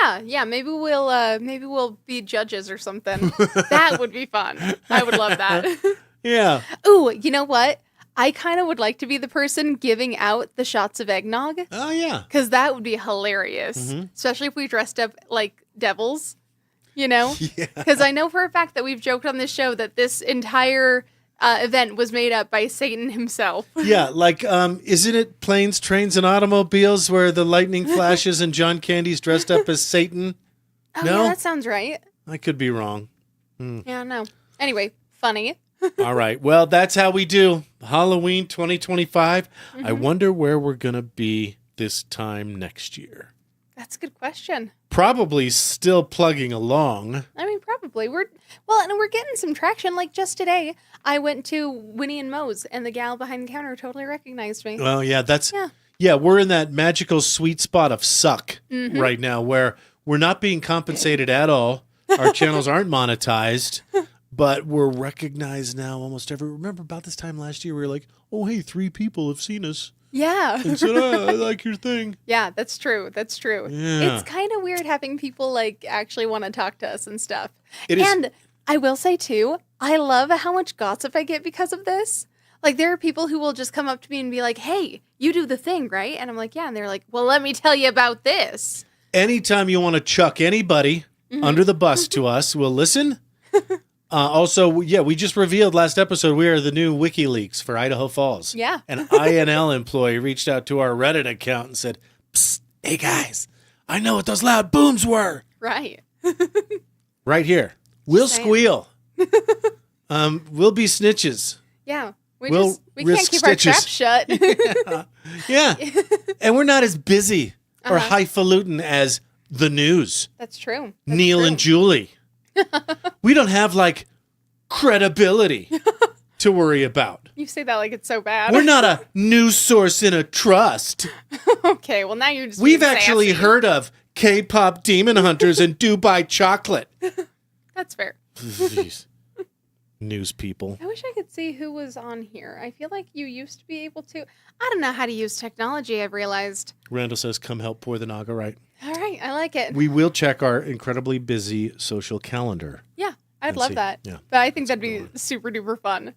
Yeah. Maybe we'll be judges or something. That would be fun. I would love that. Yeah. Ooh, you know what? I kind of would like to be the person giving out the shots of eggnog. Oh, yeah. Because that would be hilarious. Especially if we dressed up like devils, Yeah. Because I know for a fact that we've joked on this show that this entire event was made up by Satan himself. Yeah, like, isn't it Planes, Trains, and Automobiles where the lightning flashes and John Candy's dressed up as Satan? Oh, No? yeah, that sounds right. I could be wrong. Yeah, no. Anyway, funny. All right. Well, that's how we do Halloween 2025. I wonder where we're going to be this time next year. That's a good question. Probably still plugging along. I mean, probably. We're getting some traction. Like just today, I went to Winnie and Moe's, and the gal behind the counter totally recognized me. Well, yeah, we're in that magical sweet spot of suck right now where we're not being compensated at all. Our channels aren't monetized, but we're recognized now almost remember about this time last year, we were like, oh, hey, 3 people have seen us. Yeah. And said, I like your thing. Yeah, that's true. That's true. Yeah. It's kind of weird having people like actually want to talk to us and stuff. It is. And I will say too, I love how much gossip I get because of this. Like there are people who will just come up to me and be like, hey, you do the thing, right? And I'm like, yeah. And they're like, well, let me tell you about this. Anytime you want to chuck anybody under the bus to us, we'll listen. Also, we just revealed last episode we are the new WikiLeaks for Idaho Falls. Yeah. An INL employee reached out to our Reddit account and said, psst, hey guys, I know what those loud booms were. Right. Right here. We'll Same. squeal. We'll be snitches. Yeah. We We'll can't risk keep stitches. our trap shut. Yeah. And we're not as busy or highfalutin as the news. That's true. Neil and Julie. We don't have like credibility to worry about. You say that like it's so bad. We're not a news source in a trust. Okay, well now you're just We've being actually sassy. heard of K-pop demon hunters and Dubai chocolate. That's fair. These news people. I wish I could see who was on here. I feel like you used to be able to. I don't know how to use technology, I've realized. Randall says, come help pour the naga right. All right, I like it. We will check our incredibly busy social calendar. Yeah, I'd And love see. that. Yeah. But I think that'd be super duper fun.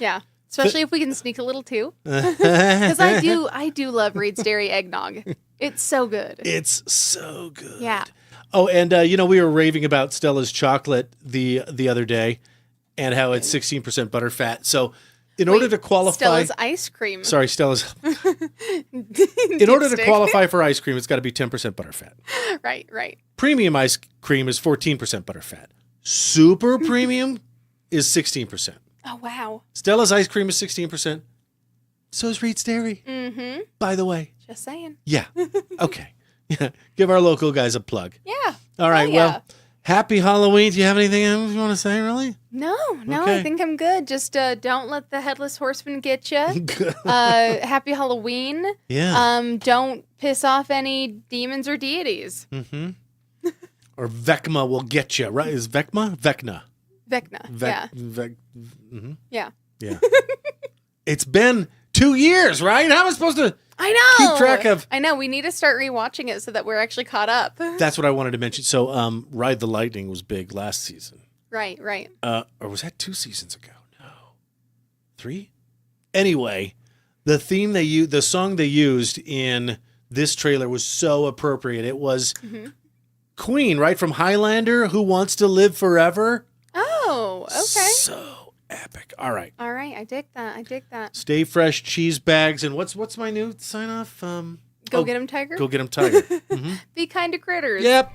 Yeah. Especially if we can sneak a little too. Because Because I do love Reed's Dairy Eggnog. It's so good. It's so good. Yeah. Oh, and we were raving about Stella's chocolate the other day and how it's 16% butterfat. So in order to qualify... Stella's ice cream. Sorry, Stella's... In order to qualify for ice cream, it's got to be 10% butterfat. Right. Premium ice cream is 14% butterfat. Super premium is 16%. Oh, wow. Stella's ice cream is 16%. So is Reed's Dairy. Mm-hmm. By the way. Just saying. Yeah. Okay. Yeah. Give our local guys a plug. Yeah. All right. yeah. Well, happy Halloween. Do you have anything else you want to say, really? No, Okay. I think I'm good. Just don't let the Headless Horseman get you. Happy Halloween. Yeah. Don't piss off any demons or deities. Mm-hmm. Or Vecma will get you, right? Is Vecma? Vecna. Vecna. Yeah. Mm-hmm. Yeah. Yeah. It's been 2 years, right? How am I supposed to I know. keep track of? I know. We need to start rewatching it so that we're actually caught up. That's what I wanted to mention. So, Ride the Lightning was big last season. Right. Or was that 2 seasons ago? No. 3? Anyway, the song they used in this trailer was so appropriate. It was Queen, right, from Highlander, Who Wants to Live Forever. Oh, okay. So epic. All right. I dig that. Stay fresh cheese bags. And what's my new sign off? Go get 'em, Tiger. Go get 'em, Tiger. Be kind to critters. Yep.